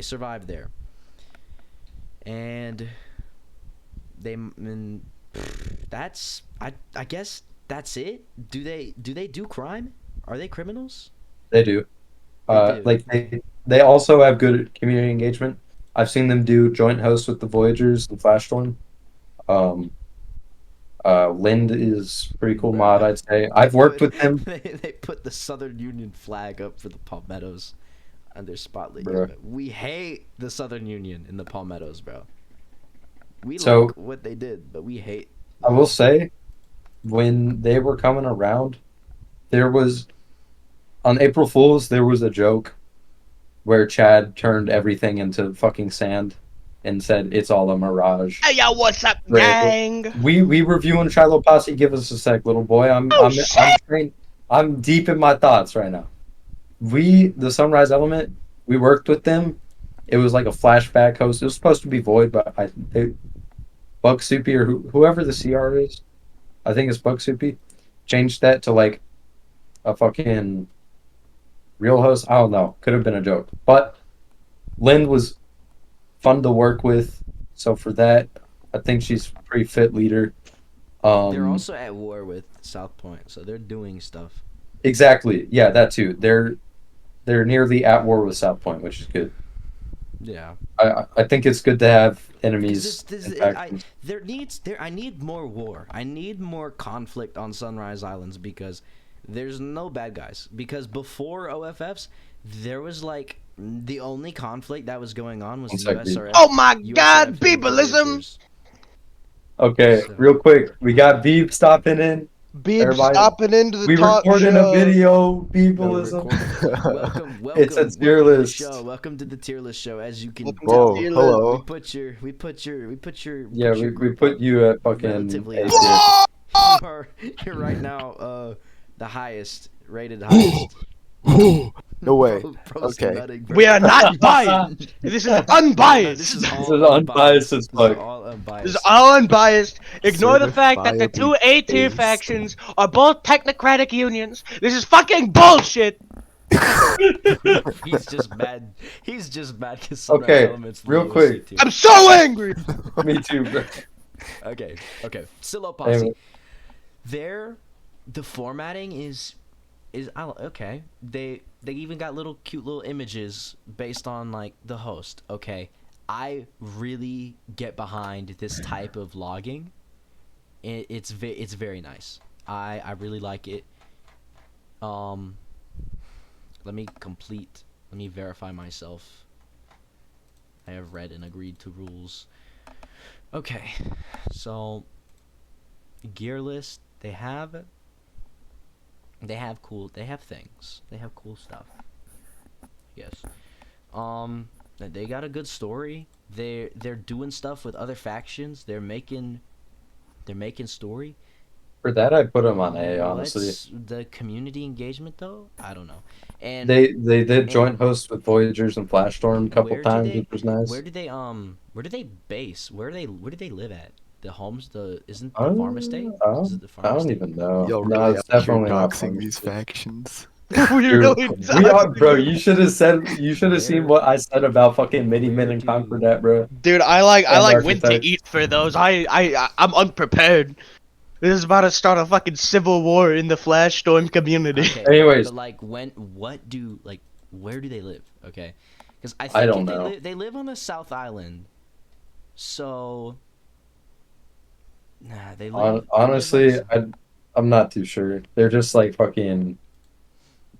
survived there. And that's I guess that's it. Do they do crime? Are they criminals? They do. They do. They also have good community engagement. I've seen them do joint hosts with the Voyagers and Flashstorm. Lind is pretty cool mod, I'd say. I've worked with him. They put the Southern Union flag up for the Palmettos on their spotlight. Bruh. We hate the Southern Union in the Palmettos, bro. We So- like what they did, but we hate. I will say, when they were coming around, there was on April Fools there was a joke where Chad turned everything into fucking sand and said it's all a mirage. Hey yo, what's up, Right. gang? We reviewing Shiloh Posse. Give us a sec, little boy. I'm Oh, shit! trained. I'm deep in my thoughts right now. the Sunrise Element, we worked with them. It was like a flashback host. It was supposed to be Void, but Bug Soupy or whoever the CR is, I think it's Bug Soupy, changed that to like a fucking real host. I don't know. Could have been a joke. But Lynn was fun to work with. So for that, I think she's a pretty fit leader. They're also at war with South Point, so they're doing stuff. Exactly. Yeah, that too. They're nearly at war with South Point, which is good. Yeah. I think it's good to have enemies. I need more war. I need more conflict on Sunrise Islands because there's no bad guys. Because before OFFs, there was like the only conflict that was going on was the USRF. Oh my God, Beebleism! Okay, real quick, we got Beeb stopping in. Beeb stopping into the talk show. We recording a video, Beebleism. Welcome. It's a tier list. Welcome to the tier list show. As you can Whoa, tell, hello. we put your Yeah, we put you at fucking relatively A high. You're right now the highest rated highest. No way. Okay. We are not biased. This is unbiased. This is unbiased as fuck. This is all unbiased. Ignore the fact that the Certifiably two A-tier based. factions are both technocratic unions. This is fucking bullshit. He's just mad. He's just mad because Okay, real quick. I'm so angry. Me too, bro. Okay. Silo Posse. The formatting is okay. They even got cute little images based on like the host. Okay, I really get behind this type of logging. It's very nice. I really like it. Let me verify myself. I have read and agreed to rules. Okay, so gear list, they have things. They have cool stuff. Yes. They got a good story. They're doing stuff with other factions. They're making story. For that, I put them on A. Honestly, the community engagement though, I don't know. And they did joint hosts with Voyagers and Flashstorm a couple times, which was nice. Where do they base? Where do they live at? The homes, isn't the farm estate? I don't even know. Yo, No, it's definitely not doxing farm these estate. factions. We are, bro. You should have seen what I said about fucking Mini Min and Concordat, bro. Dude, I went to Architect. eat for those. I'm unprepared. This is about to start a fucking civil war in the Flashstorm community. Okay, Anyways. but like where do they live? Okay, because I don't think know. they live on the South Island, so nah, they live. Honestly, I'm not too sure. They're just like fucking.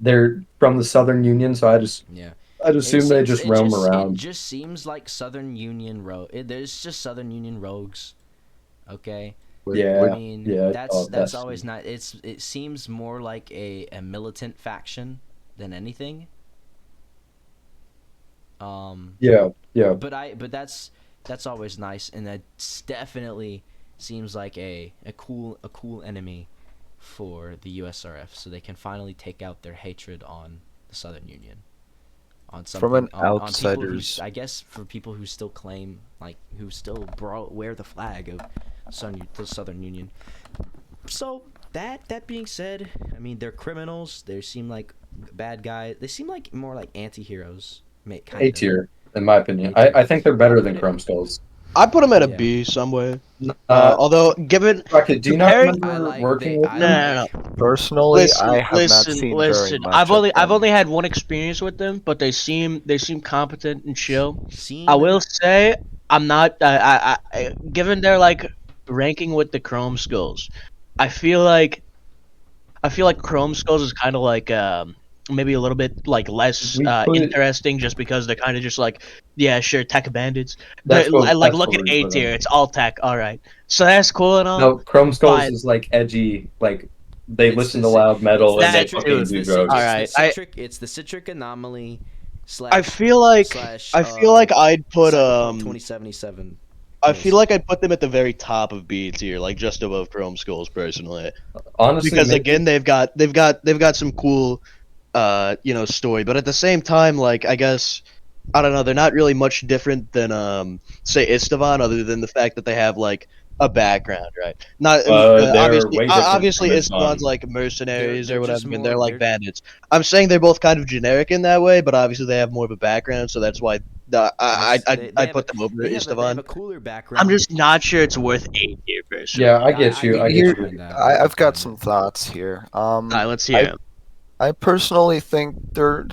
They're from the Southern Union, so I'd assume they just roam around. It just seems like Southern Union there's just Southern Union rogues. Okay. Yeah, I mean, that's always not. It seems more like a militant faction than anything. Yeah. But that's always nice, and that definitely seems like a cool enemy for the USRF, so they can finally take out their hatred on the Southern Union. On something, From an on outsider's, I guess for people who still claim, who still wear the flag of the Southern Union. So that being said, I mean, they're criminals. They seem like bad guys. They seem like more like anti-heroes. A tier, in my opinion. I think they're better than Chrome Skulls. I put them at a B somewhere. Although, given Rocket, do you not remember working with them? No. personally, I have not seen very much. I've only had one experience with them, but they seem competent and chill. I will say I'm not. Given their ranking with the Chrome Skulls, I feel like Chrome Skulls is kind of like maybe a little bit less interesting, just because they're kind of just yeah, sure, tech bandits. Look at A tier, it's all tech. All right, so that's cool and all. No, Chrome Skulls is edgy, they listen to loud metal and they fucking do drugs. All right, it's the citric anomaly. I feel like I'd put 2077. I feel like I'd put them at the very top of B tier, just above Chrome Skulls personally. Honestly, because again, they've got some cool story. But at the same time, like, I guess, I don't know, they're not really much different than say Istvan, other than the fact that they have like a background, right? Not They're obviously, way different obviously from Istvan's Islam. like mercenaries They're or whatever, just and more. they're like bandits. I'm saying they're both kind of generic in that way, but obviously they have more of a background, so that's why They I'd have a put them over they have Istvan. a cooler I'm background. just not sure it's worth 8 here, Yeah, personally. I get you. I can get Here, get you. behind that. I've got some thoughts here. Alright, let's I hear. I personally think they're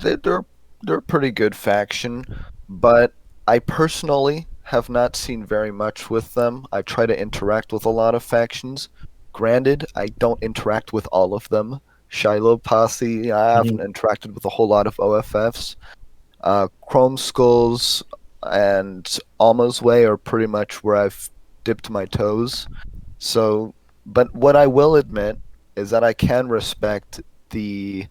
a pretty good faction, but I personally have not seen very much with them. I try to interact with a lot of factions. Granted, I don't interact with all of them. Shiloh Posse, I haven't interacted with a whole lot of OFFs. Chrome Skulls and Alma's Way are pretty much where I've dipped my toes. So, but what I will admit is that I can respect the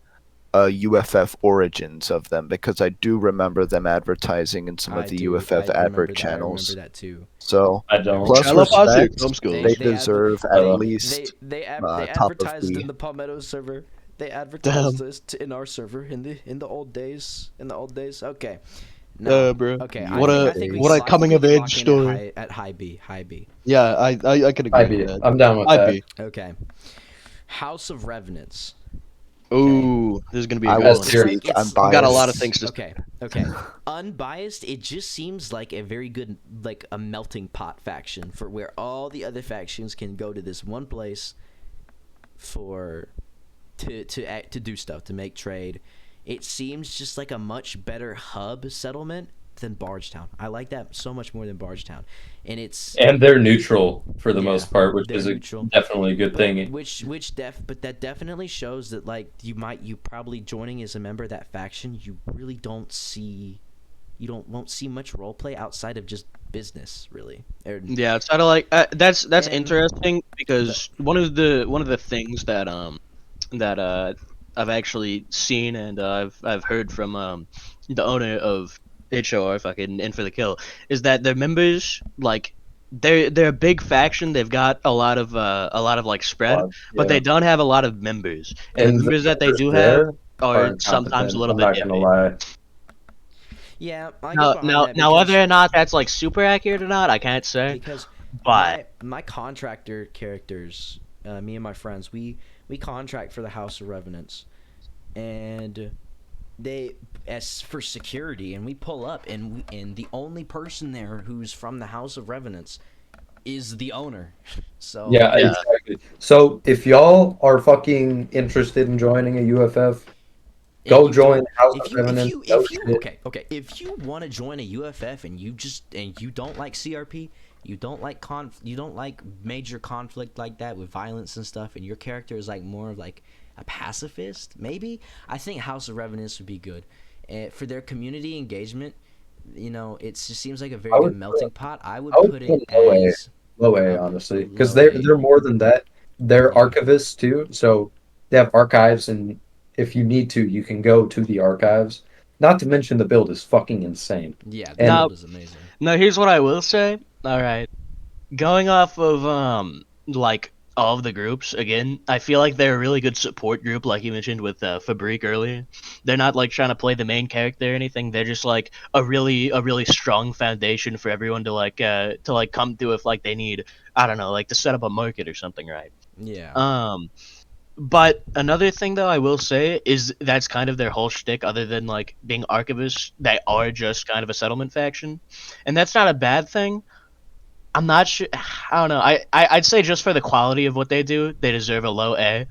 UFF origins of them because I do remember them advertising in some of the UFF advert I remember channels. that too. So, I don't. plus Shiloh Posse or respect, Chrome Schools? they They deserve I at love- least they top of advertised the. in the Palmetto server. They advertised Damn. this in our server in the old days. Okay. No. Bro. Okay. What I think we what a I think coming we of can age lock in story. at high B. High B. Yeah, I could agree I with be. that. I'm down with I'd that. be. Okay. House of Revenants. Ooh, this is gonna be a I good will one. That's your- speak. I'm It's- I've got a lot of biased. things to Okay. Unbiased, it just seems like a very good, like a melting pot faction for where all the other factions can go to this one place for to do stuff, to make trade. It seems just like a much better hub settlement than Bargetown. I like that so much more than Bargetown, And they're neutral for the Yeah, most part, which they're is neutral. definitely a good thing. But that definitely shows that like you probably joining as a member of that faction, you really won't see much role play outside of just business, really. Yeah, it's kind of like that's And- interesting because one of the things that I've actually seen and I've heard from the owner of HOR fucking In for the Kill is that their members like they're a big faction. They've got a lot of like spread, but they don't have a lot of members. And the members that they do have are sometimes a little I'm bit not gonna iffy. lie. Yeah, I Now, get behind that now, because, whether or not that's like super accurate or not, I can't say. because But my contractor characters, me and my friends, we contract for the House of Revenants, and they as for security, and we pull up, and the only person there who's from the House of Revenants is the owner. So Yeah, exactly. So if y'all are fucking interested in joining a UFF, go join House of Revenants. If you want to join a UFF and you don't like CRP, you don't like major conflict like that with violence and stuff, and your character is like more of like a pacifist, maybe I think House of Revenants would be good. For their community engagement, it just seems like a very good melting pot. I would put it as low A, honestly, because low A. they're more than that. They're archivists too, so they have archives, and if you need to, you can go to the archives. Not to mention the build is fucking insane. Yeah, the Now- build is amazing. now here's what I will say. All right, going off of like all of the groups again, I feel like they're a really good support group, like you mentioned with Fabrique earlier. They're not like trying to play the main character or anything. They're just like a really strong foundation for everyone to come to if like they need, I don't know, like to set up a market or something, right? Yeah. But another thing though I will say is that's kind of their whole shtick. Other than like being archivists, they are just kind of a settlement faction, and that's not a bad thing. I'm not sure. I don't know. I'd say just for the quality of what they do, they deserve a low A.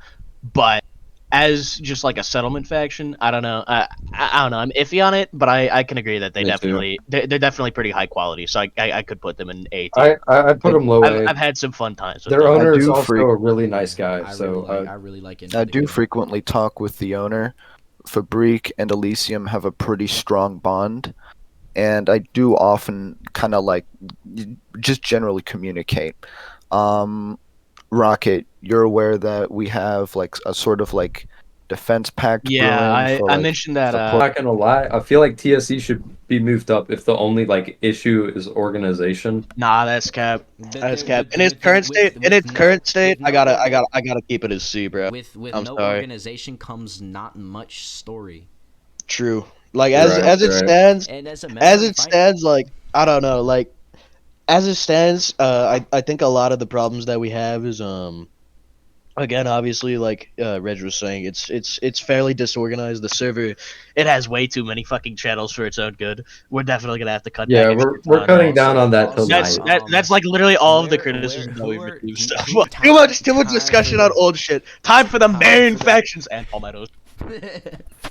But as just like a settlement faction, I don't know. I don't know. I'm iffy on it, but I can agree that Me too. they're definitely pretty high quality. So I could put them in A tier. I put them low A. I've had some fun times with Their them. owner is do also freak- a really nice guy. I So really like it. I do frequently talk with the owner. Fabrique and Elysium have a pretty strong bond, and I do often kind of like just generally communicate. Rocket, you're aware that we have like a sort of like defense pact. Yeah, brewing for, I like, mentioned that. I'm not gonna lie. I feel like TSE should be moved up if the only like issue is organization. Nah, that's cap. That's cap. In its With current state, no I gotta keep it as C, bro. with I'm no sorry. organization comes not much story. True. Like Right, as it right. stands, And as a member, as it if I- stands, like I don't know, like as it stands, I think a lot of the problems that we have is again, obviously, like Reg was saying, it's fairly disorganized. The server, it has way too many fucking channels for its own good. We're definitely gonna have to cut Yeah, back. we're cutting Also- down on that also- tonight. That's like literally all of the where- criticism that who we've are- received. who- Stuff. who- Too much discussion time on for the- old shit. Time for the Time main for the- factions and palmettos.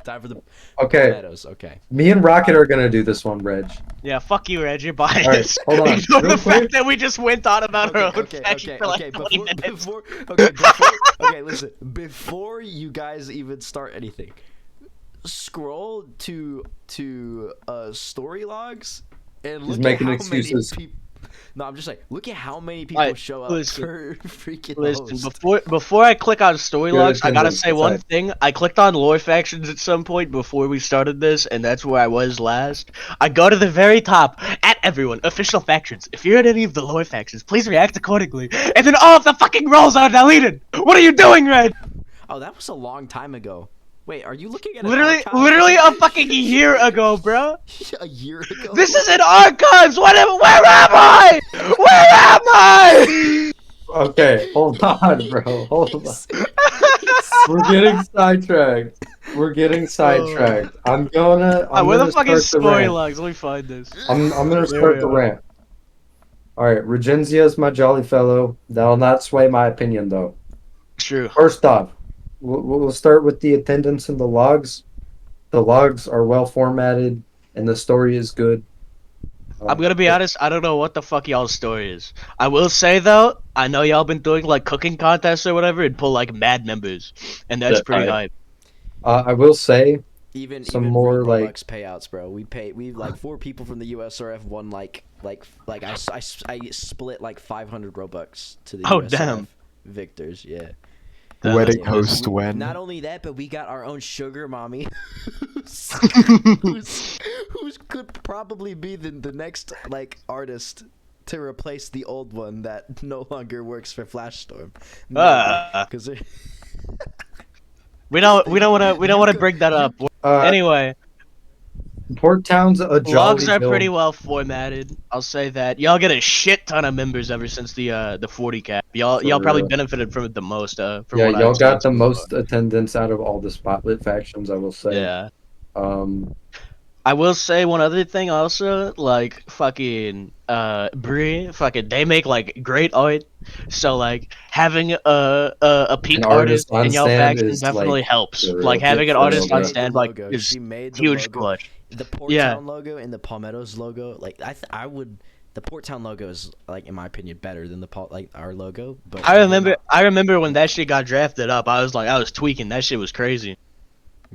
Time for the Okay, Meadows. Okay. me and Rocket are gonna do this one, Reg. Yeah, fuck you, Reg. You're biased. Alright, hold on, Ignore real the quick. fact that we just went on about our own faction for like okay. 20 minutes. Okay, listen. Before you guys even start anything, scroll to story logs and look making at how excuses. many people. No, I'm just like, look at how many people Alright, show up listen. per freaking Listen, host. before I click on story Good logs, I gotta attendance, say one that's thing. I clicked on lore factions at some point before we started this, and that's where I was last. I go to the very top, at everyone, official factions. If you're in any of the lore factions, please react accordingly. And then all of the fucking roles are deleted! What are you doing, Red? Oh, that was a long time ago. Wait, are you looking at an Literally archive? a fucking year ago, bro. A year ago? This is in archives! Where am I? Where am I? Okay, hold on, bro. Hold on. We're getting sidetracked. I'm Where the gonna fuck is start the story rant. logs? Let me find this. I'm gonna There start we the are. rant. Alright, Rejensia is my jolly fellow. That'll not sway my opinion, though. True. First off, we'll start with the attendance and the logs. The logs are well formatted, and the story is good. I'm gonna be honest, I don't know what the fuck y'all's story is. I will say though, I know y'all been doing like cooking contests or whatever and pull like mad members, and that's Yeah, pretty I- hype. I will say, Even some even more, Robux like- payouts, bro. We like 4 people from the USRF won like I split like 500 Robux to the Oh, USRF damn. victors. Yeah. Wedding Yeah, host we- when. Not only that, but we got our own sugar mommy, who's could probably be the next like artist to replace the old one that no longer works for Flashstorm. Because We don't wanna bring that up. Anyway, Port Town's a jolly logs are build. pretty well formatted. I'll say that. Y'all get a shit ton of members ever since the 40 cap. Y'all For probably real. benefited from it the most. From Yeah, what y'all I've got the seen so most attendance out of all the spotlit factions, I will far. say. Yeah. Um, I will say one other thing also, like fucking Bree, fucking they make like great art. So like having a peak An artist artist on in y'all stand faction is, definitely like, helps. for real. Like having an For real, artist bro. on She made stand the like logo. is She made the huge logo. clutch. The Port Yeah. Town logo and the Palmettos logo, like I would. The Port Town logo is, like, in my opinion, better than our logo. But I remember when that shit got drafted up. I was tweaking. That shit was crazy.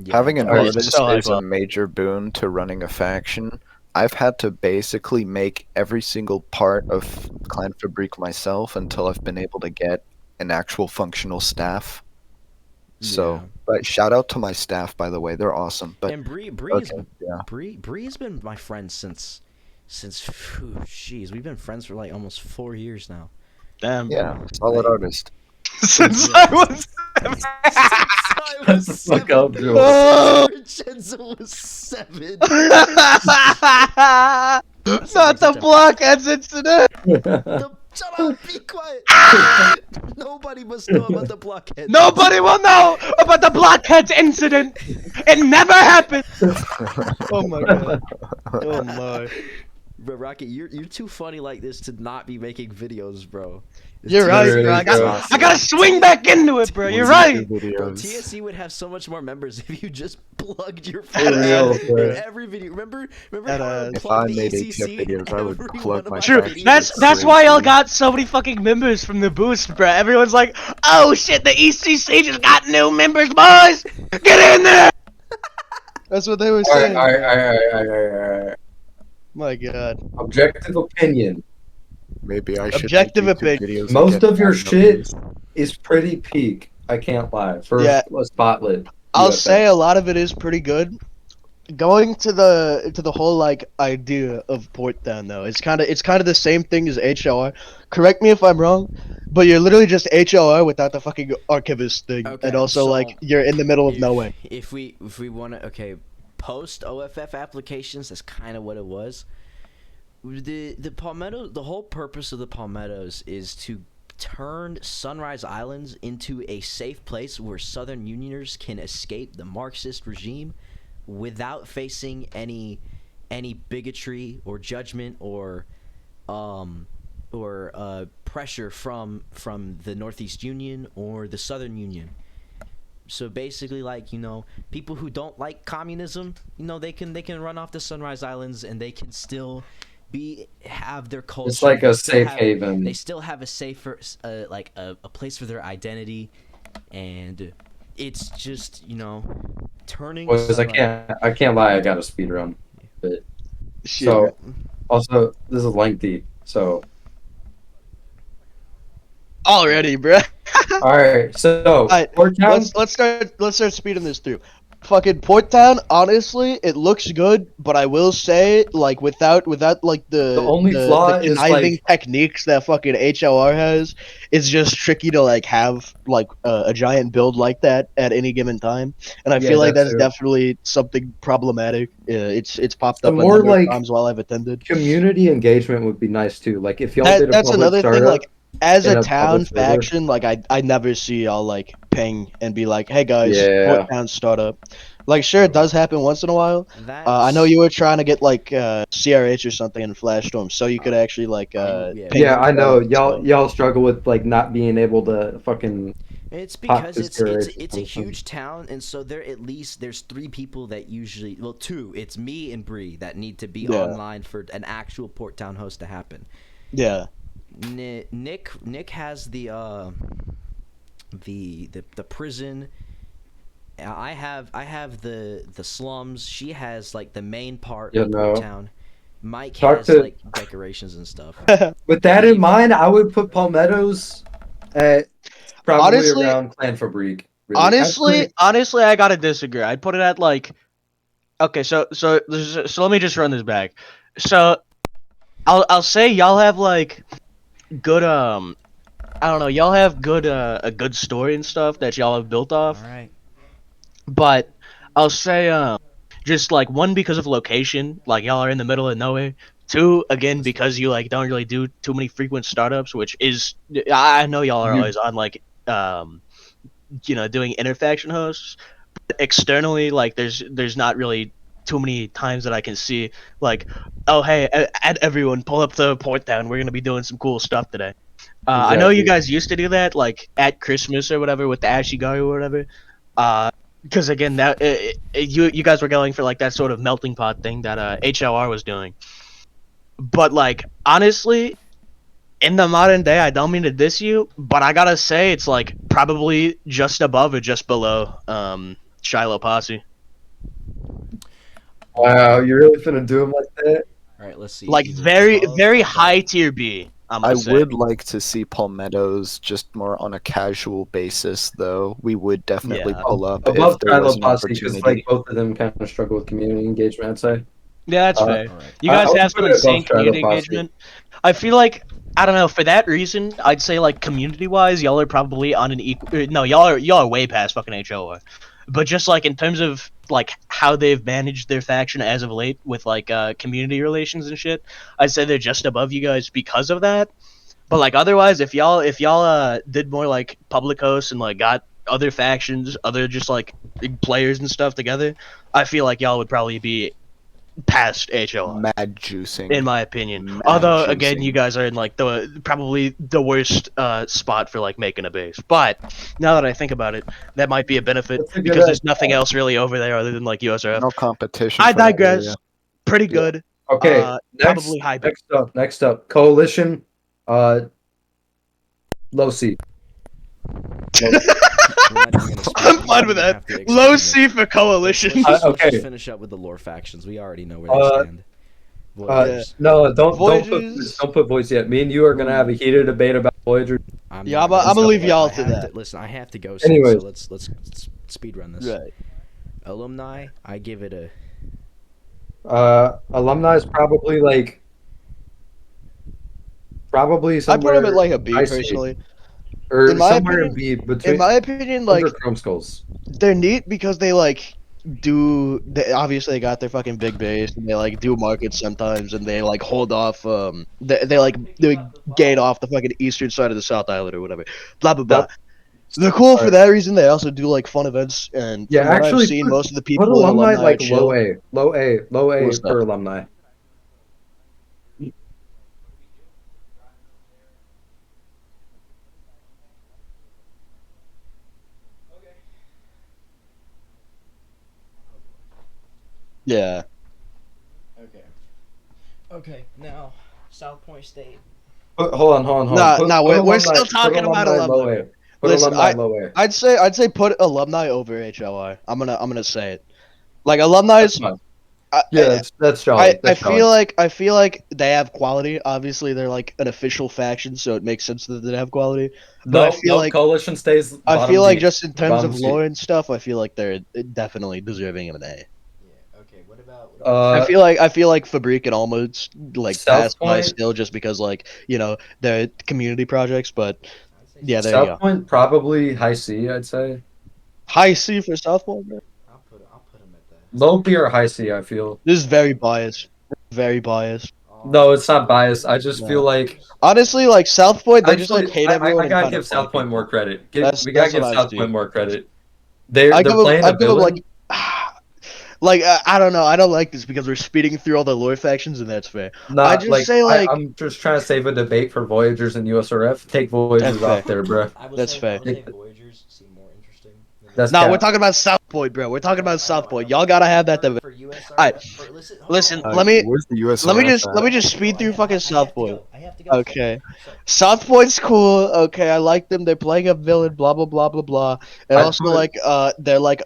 Yeah, Having an Alright, artist so is hype a up. major boon to running a faction. I've had to basically make every single part of Clan Fabrique myself until I've been able to get an actual functional staff. So, Yeah. but shout out to my staff, by the way, they're awesome. But And Bree okay, yeah. Bree has been my friend since jeez, we've been friends for like almost 4 years now. Damn. Yeah, solid Like- artist. Since I was. Shut the fuck up, Joel. Rejensia was 7. Not the blockheads incident. Shut up! Be quiet. Nobody must know about the blockhead. Nobody will know about the blockheads incident. It never happened. Oh my god. Oh my. Bro, Rocket, you're too funny like this to not be making videos, bro. You're right, bro. I gotta swing back into it, bro. You're right. Bro, Videos. TSC would have so much more members if you just plugged your For real, phone bro. in every video. Remember That, how I if plugged I the made ACC ATF videos, I would in every plug one of my True. videos? That's why y'all got so many fucking members from the boost, bro. Everyone's like, "Oh shit, the ECC just got new members, boys. Get in there." That's what they were saying. Alright. My god. Objective opinion. Maybe I should. Objective make YouTube opinion. videos and Most get of your more shit numbers. is pretty peak. I can't lie. For Yeah. a spotlit. I'll UFF. say a lot of it is pretty good. Going to the whole like idea of port down though, it's kind of the same thing as HLR. Correct me if I'm wrong, but you're literally just HLR without the fucking archivist thing, Okay, and also so like you're in the middle of nowhere. If we want to, okay, post OFF applications, that's kind of what it was. The Palmetto, the whole purpose of the Palmettos is to turn Sunrise Islands into a safe place where Southern Unioners can escape the Marxist regime without facing any bigotry or judgment or pressure from the Northeast Union or the Southern Union. So basically, like, you know, people who don't like communism, you know, they can run off the Sunrise Islands and they can still have their culture. It's like They a still safe have- haven. They still have a safer, like a place for their identity, and it's just, you know, turning. Boys, I can't lie, I got a speed run. But Shit. so also this is lengthy. So Already, bruh. all right, so Alright, Port Town. let's start speeding this through. Fucking Port Town, honestly, it looks good, but I will say, like, without like The only flaw the is, conniving like- techniques that fucking HLR has, it's just tricky to like have like a giant build like that at any given time, and I Yeah, feel like that that's too. definitely something problematic. It's popped The up a more, number like, of times while I've attended. Community engagement would be nice too. Like if y'all did a That's public another thing. startup, Like, as in a a town public server. faction, like I never see y'all like ping and be like, "Hey guys, Yeah. Port Town startup." Like, sure, it does happen once in a while. I know you were trying to get like CRH or something in Flashstorm, so you could actually like yeah. ping yeah, I know so- y'all struggle with like not being able to fucking. It's because Pop it's discouraged a or something. huge town, and so there's 3 people that usually, well, 2. It's me and Bree that need to be Yeah. online for an actual Port Town host to happen. Yeah. Nick has the prison. I have the slums. She has like the main part You of Port know. Town. Mike Talk has to- like decorations and stuff. With that in mind, I would put Palmettos at probably Honestly- around Clan Fabrique. Really. Honestly, I gotta disagree. I'd put it at like, okay, so let me just run this back. So, I'll say y'all have like good I don't know, y'all have good a good story and stuff that y'all have built off. All right. But I'll say just like, one, because of location, like y'all are in the middle of nowhere. 2, again, because you like don't really do too many frequent startups, which is, I know y'all are You- always on like you know, doing interfaction hosts. But externally, like there's not really too many times that I can see like, oh hey, add everyone, pull up the Port Down, we're gonna be doing some cool stuff today. I know you Exactly. guys used to do that like at Christmas or whatever with the Ashigaru or whatever. Because again, that you guys were going for like that sort of melting pot thing that HLR was doing. But like, honestly, in the modern day, I don't mean to diss you, but I gotta say it's like probably just above or just below Shiloh Posse. Wow, you're really finna do him like that? All right. Let's see. Like either very above very or high below. tier B. I'm I gonna say. would like to see Palmettos just more on a casual basis, though. We would definitely Yeah. pull up Above if there was Shiloh an Posse, because opportunity. like both of them kind of struggle with community engagement. I'd say. Yeah, that's fair. All right. You guys I would have put some it above insane Shiloh community Posse. engagement. I feel like, I don't know, for that reason, I'd say like community-wise, y'all are probably on an equal. No, y'all are way past fucking HOR. But just like in terms of like how they've managed their faction as of late with like community relations and shit, I'd say they're just above you guys because of that. But like otherwise, if y'all did more like public hosts and like got other factions, other just like big players and stuff together, I feel like y'all would probably be past HOR. Mad juicing. In my opinion. Mad Although again, juicing. you guys are in like probably the worst spot for like making a base. But now that I think about it, that might be a benefit That's a good because there's idea. nothing else really over there other than like USRF. No competition. I for that digress. area. Pretty good. Okay, Probably high B. next up, Coalition, low C. We're not even gonna speak. I'm We're fine not with gonna that. have to Low explain C it. for coalition. Let's Okay. just finish up with the lore factions. We already know where they stand. Voyagers. No, Voyagers. don't put voice yet. Me and you are gonna have a heated debate about Voyager. Yeah, I'm gonna leave y'all to that. Listen, I have to go. Anyways. So let's speed run this. Right. Alumni, I give it a. Alumni is probably like I somewhere put them at like a B high C, personally. or In my somewhere in opinion, B between. In my opinion, Those like are Chrome Skulls. they're neat because they like they obviously got their fucking big base and they like do markets sometimes and they like hold off they gate off the fucking eastern side of the South Island or whatever. Blah blah blah. Yep. They're cool for Alright. that reason. They also do like fun events and Yeah, from what I've actually, seen, put, most of the put people at alumni alumni like are chill. low A What's for that? alumni. Yeah. Okay. Now, South Point State. Hold on. Nah, Put we're alumni, still put talking about alumni low alumni. A. Put Listen, alumni low A. I'd say put alumni over HLI. I'm gonna say it. Like alumni That's is fine. Yeah, that's jolly. I That's jolly. feel like they have quality. Obviously, they're like an official faction, so it makes sense that they have quality. But I feel like coalition stays I bottom feel like D. just in terms Bottom of C. lore and stuff, I feel like they're definitely deserving of an A. Yeah. Okay. What about? I feel like Fabric and Almost like South pass by Point- still just because like they're community projects. But yeah, there you South go. Point probably high C, I'd say. High C for South Point. Bro. I'll put him at that. Low B or high C, I feel. This is very biased. Very biased. No, it's not biased. I just feel No. like Honestly, like South Point, they just actually, like hate I everyone. and gotta kind give of South like Point people. more credit. That's We gotta give what I South see. Point more credit. They're playing a I'd give them villain. like I don't know. I don't like this because we're speeding through all the lore factions, and that's fair. Not I just say like I'm just trying to save a debate for Voyagers and USRF. Take Voyagers That's off there, bro. That's fair. Voyagers seem more interesting. That's no, cap. we're talking about South Point, bro. We're talking about South Point. Y'all gotta have that debate. For USRF. Alright, listen. Let me Where's the US? let me just speed through fucking South Point. I have to go. Okay. South Point's cool. Okay, I like them. They're playing a villain. Blah blah blah blah blah. And I also put- like they're like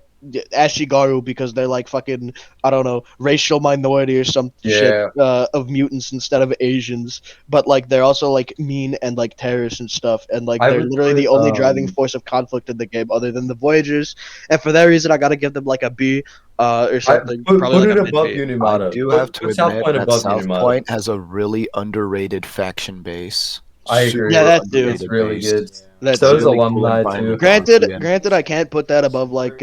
Ashigaru because they're like fucking I don't know racial minority or some shit of mutants instead of Asians. But like they're also like mean and like terrorists and stuff. And like I they're would literally put, the only driving force of conflict in the game other than the Voyagers. And for that reason, I gotta give them like a B or something. put Probably it like a above mid-B. I Unimata. do Put- have to put South admit Point that above South Unimata. Point has a really underrated faction base. I agree. Yeah, that too. It's really good. That's So is really cool alumni environment. too. Granted, I can't put that above like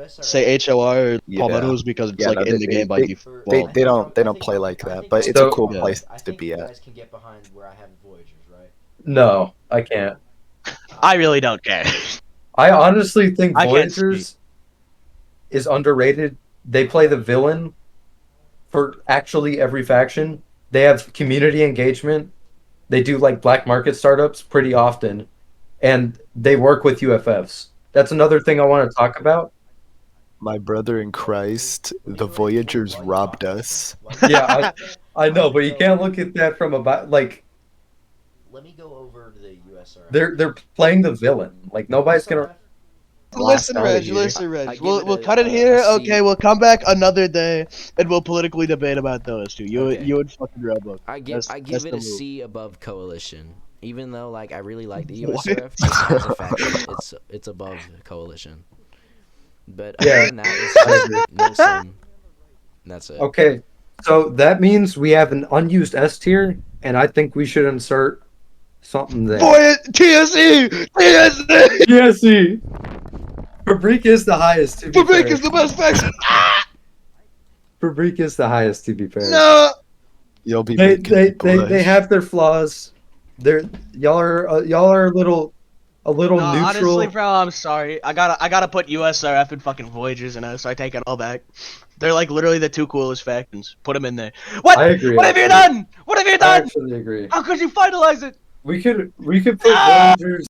say HOR or Yeah. Palmettos because it's Yeah, like no, in the game by they default. don't play like that, but it's So- a cool Yeah. place I to think be you at. guys can get behind where I have Voyagers, right? No, I can't. I really don't care. I honestly think I can't Voyagers is underrated. They play the villain for actually every faction. They have community engagement. They do like black market startups pretty often, and they work with UFFs. That's another thing I want to talk about. My brother in Christ, the Voyagers robbed us. Yeah, I know, but you can't look at that from about like Let me go over to the USRF. they're playing the villain. Like nobody's gonna. Listen, out Reg. here. Listen, I Reg. give We'll it cut it a here. C. Okay, we'll come back another day and we'll politically debate about those two. Okay. You and fucking Robo. I give That's it the a move. C above Coalition. Even though like I really like the What? USRF, just as a faction, it's above Coalition. But Yeah, other than that, it's just Nielsen. That's it. Okay, so that means we have an unused S tier, and I think we should insert something there. TSE! TSE! TSE. Fabric is the highest. To be Fabric fair. is the best faction! Fabric is the highest. To be fair. No! You'll be They making they people they, rush. they have their flaws. Y'all are a little neutral. Honestly, bro, I'm sorry. I gotta put USRF and fucking Voyagers in it, so I take it all back. They're like literally the two coolest factions. Put them in there. What? I agree. What have you actually. done? What have you I done? actually agree. How could you finalize it? We could put Ah! Voyagers